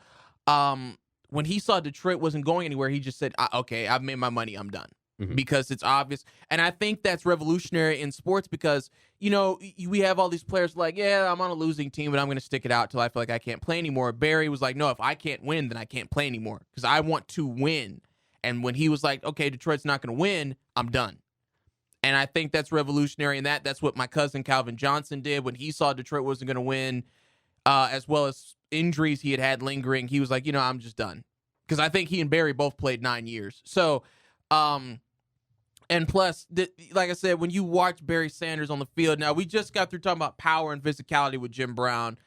when he saw Detroit wasn't going anywhere, he just said, okay, I've made my money. I'm done. Mm-hmm. Because it's obvious. And I think that's revolutionary in sports because, we have all these players like, yeah, I'm on a losing team, but I'm going to stick it out till I feel like I can't play anymore. Barry was like, no, if I can't win, then I can't play anymore because I want to win. And when he was like, okay, Detroit's not going to win, I'm done. And I think that's revolutionary. And that's what my cousin Calvin Johnson did when he saw Detroit wasn't going to win, as well as injuries he had lingering. He was like, I'm just done. Because I think he and Barry both played 9 years. So, and plus, like I said, when you watch Barry Sanders on the field, now we just got through talking about power and physicality with Jim Brown,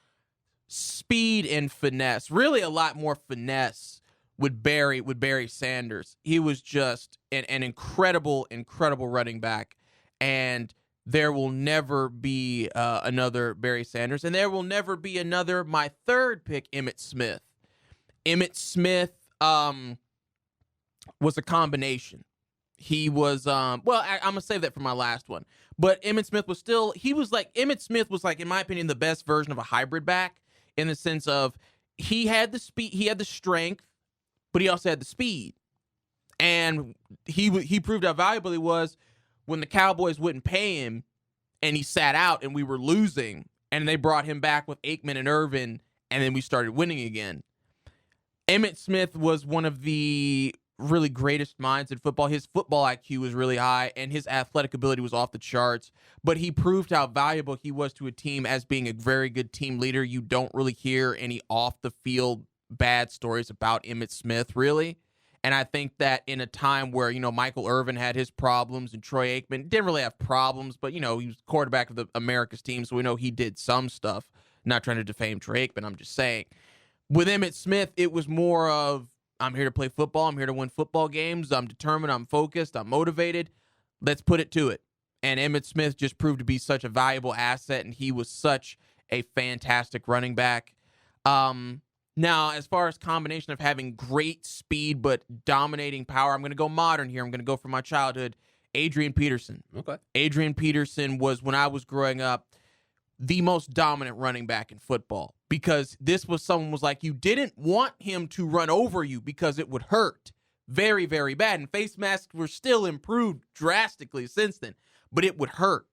speed and finesse, really a lot more finesse with Barry Sanders. He was just an incredible running back, and there will never be another Barry Sanders, and there will never be another, my third pick, Emmitt Smith. Emmitt Smith was a combination. He was, I'm going to save that for my last one. But Emmitt Smith was Emmitt Smith was like, in my opinion, the best version of a hybrid back in the sense of he had the speed, he had the strength, but he also had the speed. And he proved how valuable he was when the Cowboys wouldn't pay him and he sat out and we were losing and they brought him back with Aikman and Irvin and then we started winning again. Emmitt Smith was one of the really greatest minds in football. His football IQ was really high and his athletic ability was off the charts, but he proved how valuable he was to a team as being a very good team leader. You don't really hear any off the field bad stories about Emmitt Smith, really. And I think that in a time where, Michael Irvin had his problems and Troy Aikman didn't really have problems, but, he was quarterback of the America's team, so we know he did some stuff. Not trying to defame Troy Aikman, I'm just saying. With Emmitt Smith, it was more of, I'm here to play football. I'm here to win football games. I'm determined. I'm focused. I'm motivated. Let's put it to it. And Emmitt Smith just proved to be such a valuable asset, and he was such a fantastic running back. Now, as far as combination of having great speed but dominating power, I'm going to go modern here. I'm going to go for my childhood. Adrian Peterson. Okay. Adrian Peterson was, when I was growing up, the most dominant running back in football because someone was like, you didn't want him to run over you because it would hurt very, very bad. And face masks were still improved drastically since then, but it would hurt.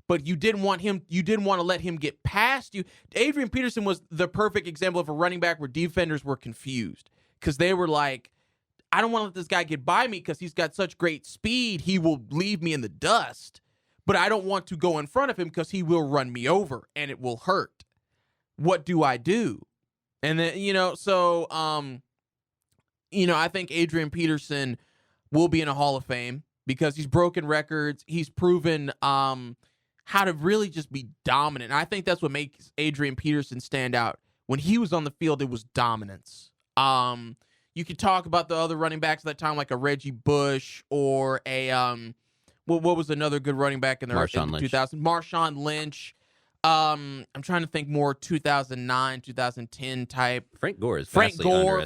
But you didn't want to let him get past you. Adrian Peterson was the perfect example of a running back where defenders were confused because they were like, I don't want to let this guy get by me because he's got such great speed. He will leave me in the dust. But I don't want to go in front of him because he will run me over and it will hurt. What do I do? And then, I think Adrian Peterson will be in a Hall of Fame because he's broken records. He's proven how to really just be dominant. And I think that's what makes Adrian Peterson stand out. When he was on the field, it was dominance. You could talk about the other running backs at that time, like a Reggie Bush or a what was another good running back in the 2000s? Marshawn Lynch. I'm trying to think more 2009, 2010 type. Frank Gore is Frank Gore.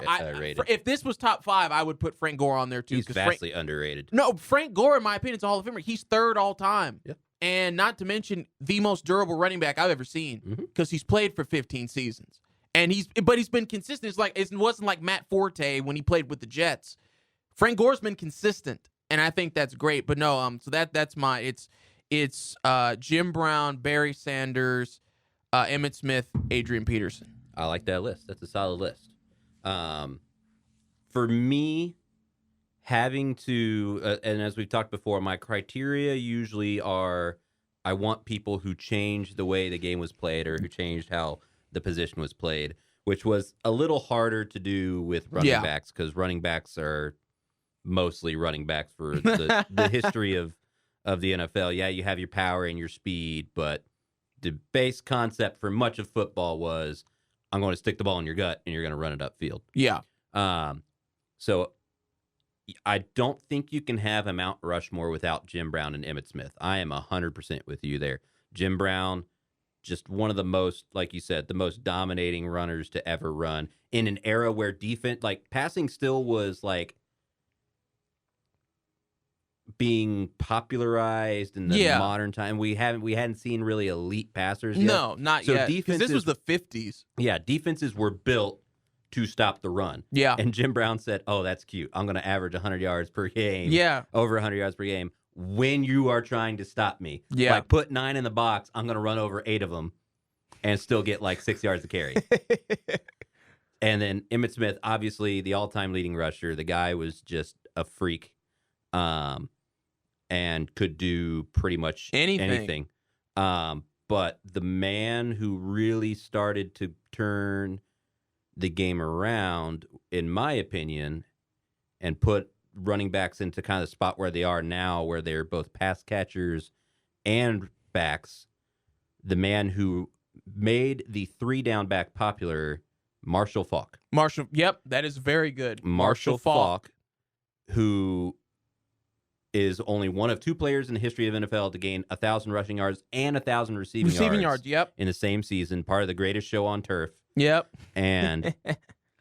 Underrated. If this was top 5, I would put Frank Gore on there too. He's vastly underrated. No, Frank Gore, in my opinion, is a Hall of Famer. He's third all time. Yeah. And not to mention the most durable running back I've ever seen because he's played for 15 seasons. And he's been consistent. It wasn't like Matt Forte when he played with the Jets. Frank Gore's been consistent. And I think that's great. But no, so that's it's Jim Brown, Barry Sanders, Emmitt Smith, Adrian Peterson. I like that list. That's a solid list. For me, having to, and as we've talked before, my criteria usually are I want people who changed the way the game was played or who changed how the position was played, which was a little harder to do with running backs because running backs are mostly running backs for the history of the NFL. Yeah, you have your power and your speed, but the base concept for much of football was I'm going to stick the ball in your gut and you're going to run it upfield. Yeah. So I don't think you can have a Mount Rushmore without Jim Brown and Emmitt Smith. I am 100% with you there. Jim Brown, just one of the most, like you said, the most dominating runners to ever run in an era where defense, like passing still was like being popularized in the modern time. We hadn't seen really elite passers yet. No, not yet. Because this was the 50s. Yeah, defenses were built to stop the run. Yeah. And Jim Brown said, "Oh, that's cute. I'm going to average 100 yards per game. Yeah. Over 100 yards per game when you are trying to stop me. Yeah. Like, put 9 in the box. I'm going to run over 8 of them and still get like 6 yards to carry." And then Emmitt Smith, obviously the all-time leading rusher. The guy was just a freak, and could do pretty much anything. But the man who really started to turn the game around, in my opinion, and put running backs into kind of the spot where they are now, where they're both pass catchers and backs, the man who made the 3-down back popular, Marshall Faulk. Yep, that is very good. Marshall Faulk, who is only one of 2 players in the history of NFL to gain 1,000 rushing yards and 1,000 receiving yards. Yep. In the same season, part of the greatest show on turf. Yep. And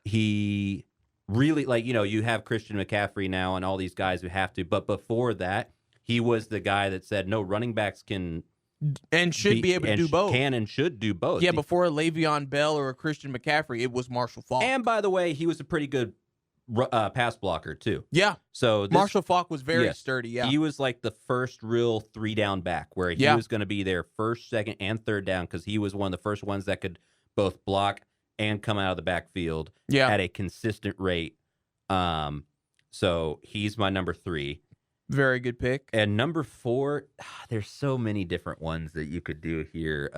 he really, like, you have Christian McCaffrey now and all these guys who have to, but before that, he was the guy that said, no, running backs can and should be able to do both. Can and should do both. Yeah, before a Le'Veon Bell or a Christian McCaffrey, it was Marshall Faulk. And by the way, he was a pretty good pass blocker too. Yeah. So Marshall Faulk was very sturdy. Yeah. He was like the first real 3-down back where he was going to be their first, second, and third down because he was one of the first ones that could both block and come out of the backfield at a consistent rate. So he's my number 3. Very good pick. And number 4, there's so many different ones that you could do here.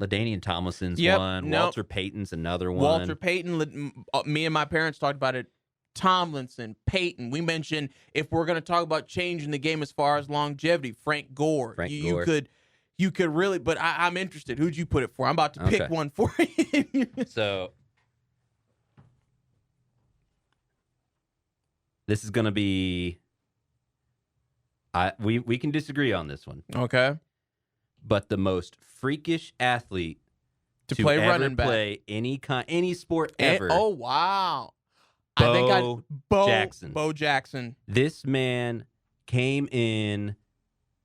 LaDainian Tomlinson's one. Walter Payton's another one. Walter Payton, me and my parents talked about it. Tomlinson, Payton. We mentioned if we're going to talk about changing the game as far as longevity, Frank Gore. You could really, but I'm interested. Who'd you put it for? I'm about to pick one for you. So this is going to be. We can disagree on this one. Okay. But the most freakish athlete to play ever running back, play any sport ever. Oh wow! Bo Jackson. Bo Jackson. This man came in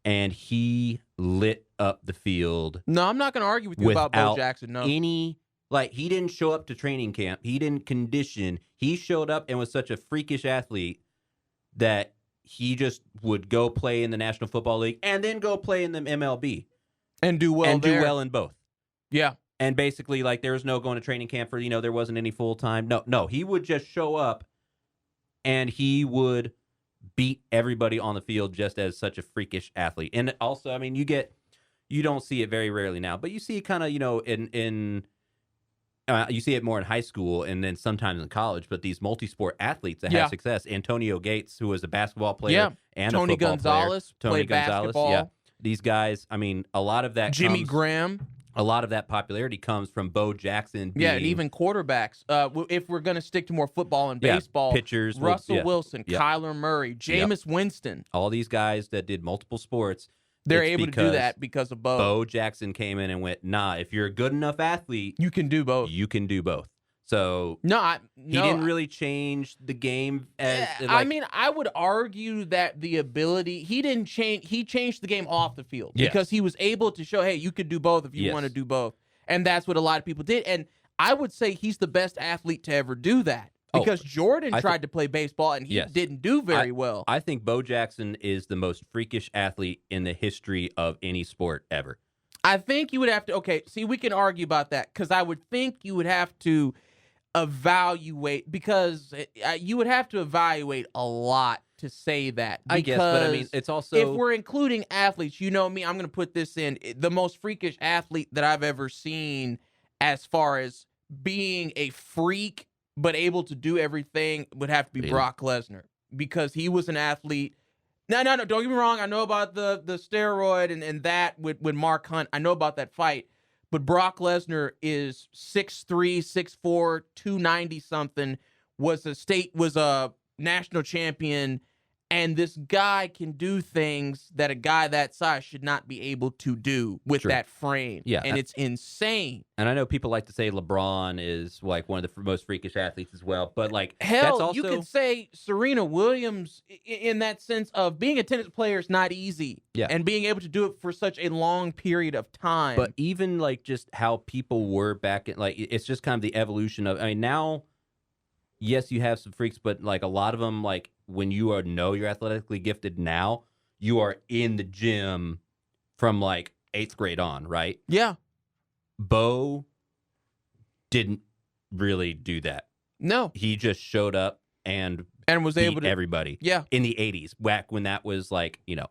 and he lit up the field. No, I'm not going to argue with you about Bo Jackson. No, he didn't show up to training camp. He didn't condition. He showed up and was such a freakish athlete that he just would go play in the National Football League and then go play in the MLB. And do well do well in both. Yeah. And basically, like, there was no going to training camp for, there wasn't any full-time. No, he would just show up and he would beat everybody on the field just as such a freakish athlete. And also, I mean, you don't see it very rarely now, but you see it kind of, you see it more in high school and then sometimes in college, but these multi-sport athletes that have success. Antonio Gates, who was a basketball player and Tony a football Gonzalez player. Tony Gonzalez, basketball. yeah. These guys, I mean, a lot of that Jimmy Graham. A lot of that popularity comes from Bo Jackson being... Yeah, and even quarterbacks. If we're going to stick to more football and baseball, pitchers, Russell Wilson, Kyler Murray, Jameis Winston. All these guys that did multiple sports, they're able to do that because of Bo. Bo Jackson came in and went, nah, if you're a good enough athlete... You can do both. You can do both. So he didn't really change the game. I mean, I would argue that the ability he didn't change. He changed the game off the field because he was able to show, hey, you could do both if you want to do both, and that's what a lot of people did. And I would say he's the best athlete to ever do that because Jordan tried to play baseball and he didn't do very well. I think Bo Jackson is the most freakish athlete in the history of any sport ever. I think you would have to. Okay, see, we can argue about that because I would think you would have to evaluate because you would have to evaluate a lot to say that. I guess, but I mean, it's also if we're including athletes, me, I'm going to put this in the most freakish athlete that I've ever seen as far as being a freak but able to do everything would have to be Brock Lesnar because he was an athlete. No, don't get me wrong. I know about the steroid and that with Mark Hunt. I know about that fight. But Brock Lesnar is 6'3", 6'4", 290 something. Was a national champion And this guy can do things that a guy that size should not be able to do with that frame. Yeah. And it's insane. And I know people like to say LeBron is like one of the most freakish athletes as well, but like hell, that's also... you could say Serena Williams in that sense of being a tennis player is not easy. Yeah. And being able to do it for such a long period of time. But even like just how people were back in, like, it's just kind of the evolution of, I mean, now, yes, you have some freaks, but like a lot of them, like when you know you're athletically gifted now, you are in the gym from like 8th grade on, right? Yeah. Bo didn't really do that. No. He just showed up and was beat able to everybody. Yeah. In the 80s, back when that was like, you know.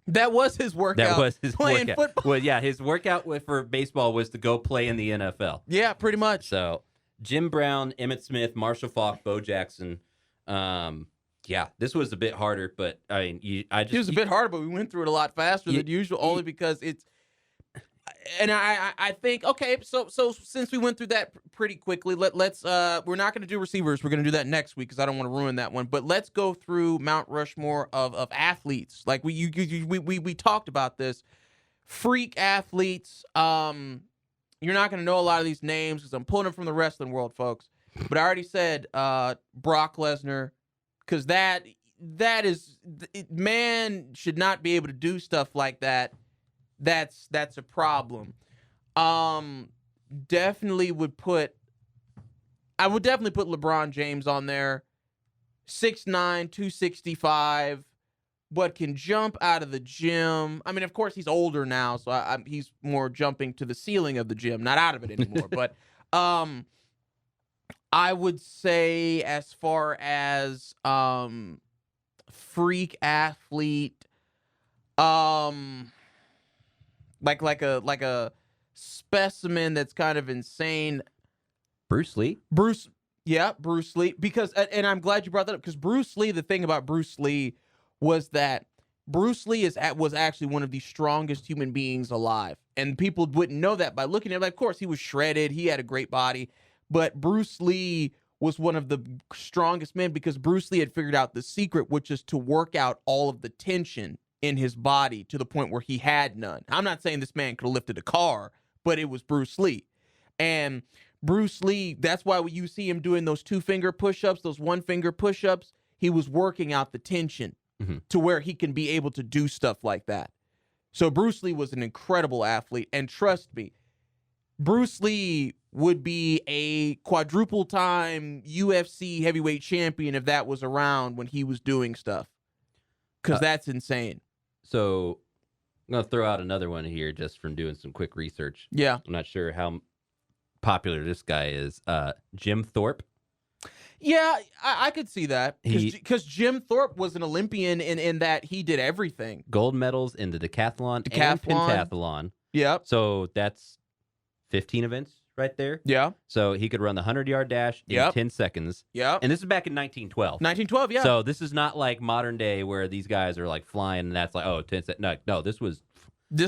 That was his workout. That was his playing workout. Football. Well, yeah, his workout for baseball was to go play in the NFL. Yeah, pretty much. So Jim Brown, Emmitt Smith, Marshall Faulk, Bo Jackson. Yeah, this was a bit harder, but I mean, it was a bit harder, but we went through it a lot faster than usual, only because it's. And I think, okay, so since we went through that pretty quickly, let's we're not going to do receivers. We're going to do that next week because I don't want to ruin that one. But let's go through Mount Rushmore of athletes. Like we talked about this, freak athletes. You're not going to know a lot of these names because I'm pulling them from the wrestling world, folks. But I already said Brock Lesnar, because that is, man should not be able to do stuff like that. That's a problem. Definitely would put LeBron James on there. 6'9", 265, but can jump out of the gym. I mean, of course, he's older now, so he's more jumping to the ceiling of the gym, not out of it anymore. But I would say as far as freak athlete, like a specimen that's kind of insane. Bruce Lee. Bruce Lee. Because, and I'm glad you brought that up, because Bruce Lee, the thing about Bruce Lee was that Bruce Lee was actually one of the strongest human beings alive. And people wouldn't know that by looking at him. Like, of course, he was shredded. He had a great body. But Bruce Lee was one of the strongest men because Bruce Lee had figured out the secret, which is to work out all of the tension in his body to the point where he had none. I'm not saying this man could have lifted a car, but it was Bruce Lee. And Bruce Lee, that's why when you see him doing those 2-finger push-ups, those 1-finger push-ups, he was working out the tension to where he can be able to do stuff like that. So Bruce Lee was an incredible athlete. And trust me, Bruce Lee would be a quadruple-time UFC heavyweight champion if that was around when he was doing stuff. Because that's insane. So I'm going to throw out another one here just from doing some quick research. Yeah. I'm not sure how popular this guy is. Jim Thorpe. Yeah, I could see that. Because Jim Thorpe was an Olympian in that he did everything. Gold medals in the decathlon. And pentathlon. Yep. So that's 15 events right there. Yeah. So he could run the 100-yard dash in 10 seconds. Yeah. And this is back in 1912. 1912, yeah. So this is not like modern day where these guys are like flying and that's like, 10 seconds. No, this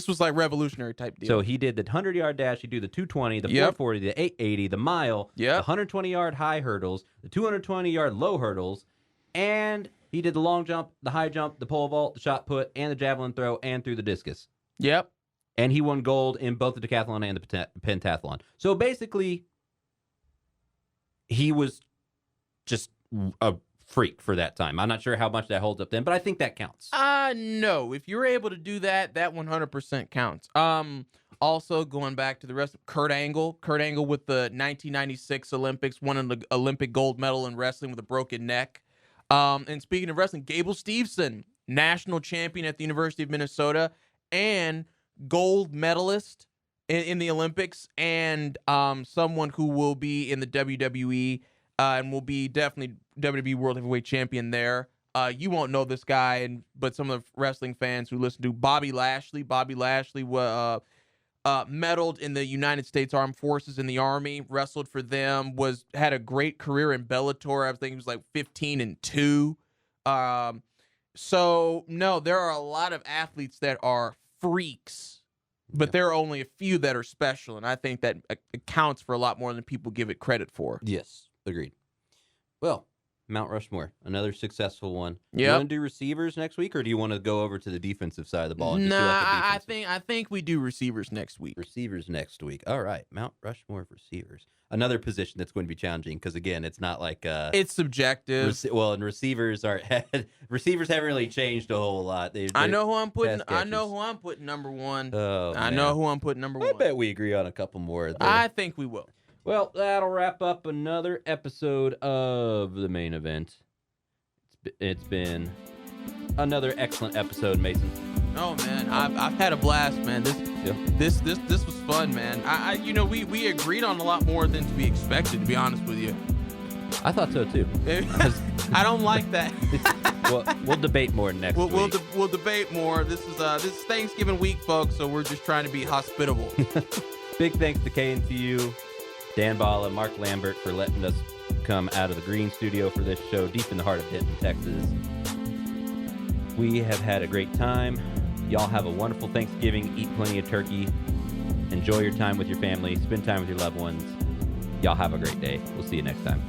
was like revolutionary type deal. So he did the 100-yard dash, he did the 220, the 440, the 880, the mile, the 120-yard high hurdles, the 220-yard low hurdles, and he did the long jump, the high jump, the pole vault, the shot put, and the javelin throw, and threw the discus. Yep. And he won gold in both the decathlon and the pentathlon. So basically, he was just a freak for that time. I'm not sure how much that holds up then, but I think that counts. No. If you're able to do that, that 100% counts. Also, going back to the rest of Kurt Angle with the 1996 Olympics, won an Olympic gold medal in wrestling with a broken neck. And speaking of wrestling, Gable Steveson, national champion at the University of Minnesota, and gold medalist in the Olympics, and someone who will be in the WWE and will be definitely WWE World Heavyweight Champion there. You won't know this guy, but some of the wrestling fans who listen to Bobby Lashley. Bobby Lashley medaled in the United States Armed Forces in the Army, wrestled for them, had a great career in Bellator. I think he was like 15-2. So no, there are a lot of athletes that are freaks, but there are only a few that are special, and I think that accounts for a lot more than people give it credit for. Yes, agreed. Well, Mount Rushmore, another successful one. Yeah. You want to do receivers next week, or do you want to go over to the defensive side of the ball? And I think we do receivers next week. Receivers next week. All right, Mount Rushmore of receivers. Another position that's going to be challenging because again, it's not like it's subjective. And receivers receivers haven't really changed a whole lot. I know who I'm putting. I know who I'm putting number one. Oh, I know who I'm putting number one. I bet we agree on a couple more. There. I think we will. Well, that'll wrap up another episode of The Main Event. It's been another excellent episode, Mason. Oh man, I've had a blast, man. This was fun, man. We agreed on a lot more than to be expected, to be honest with you. I thought so too. I don't like that. We'll debate more next week. We'll debate more. This is Thanksgiving week, folks, so we're just trying to be hospitable. Big thanks to KNTU, Dan Bala, Mark Lambert for letting us come out of the green studio for this show deep in the heart of Denton, Texas. We have had a great time. Y'all have a wonderful Thanksgiving. Eat plenty of turkey. Enjoy your time with your family. Spend time with your loved ones. Y'all have a great day. We'll see you next time.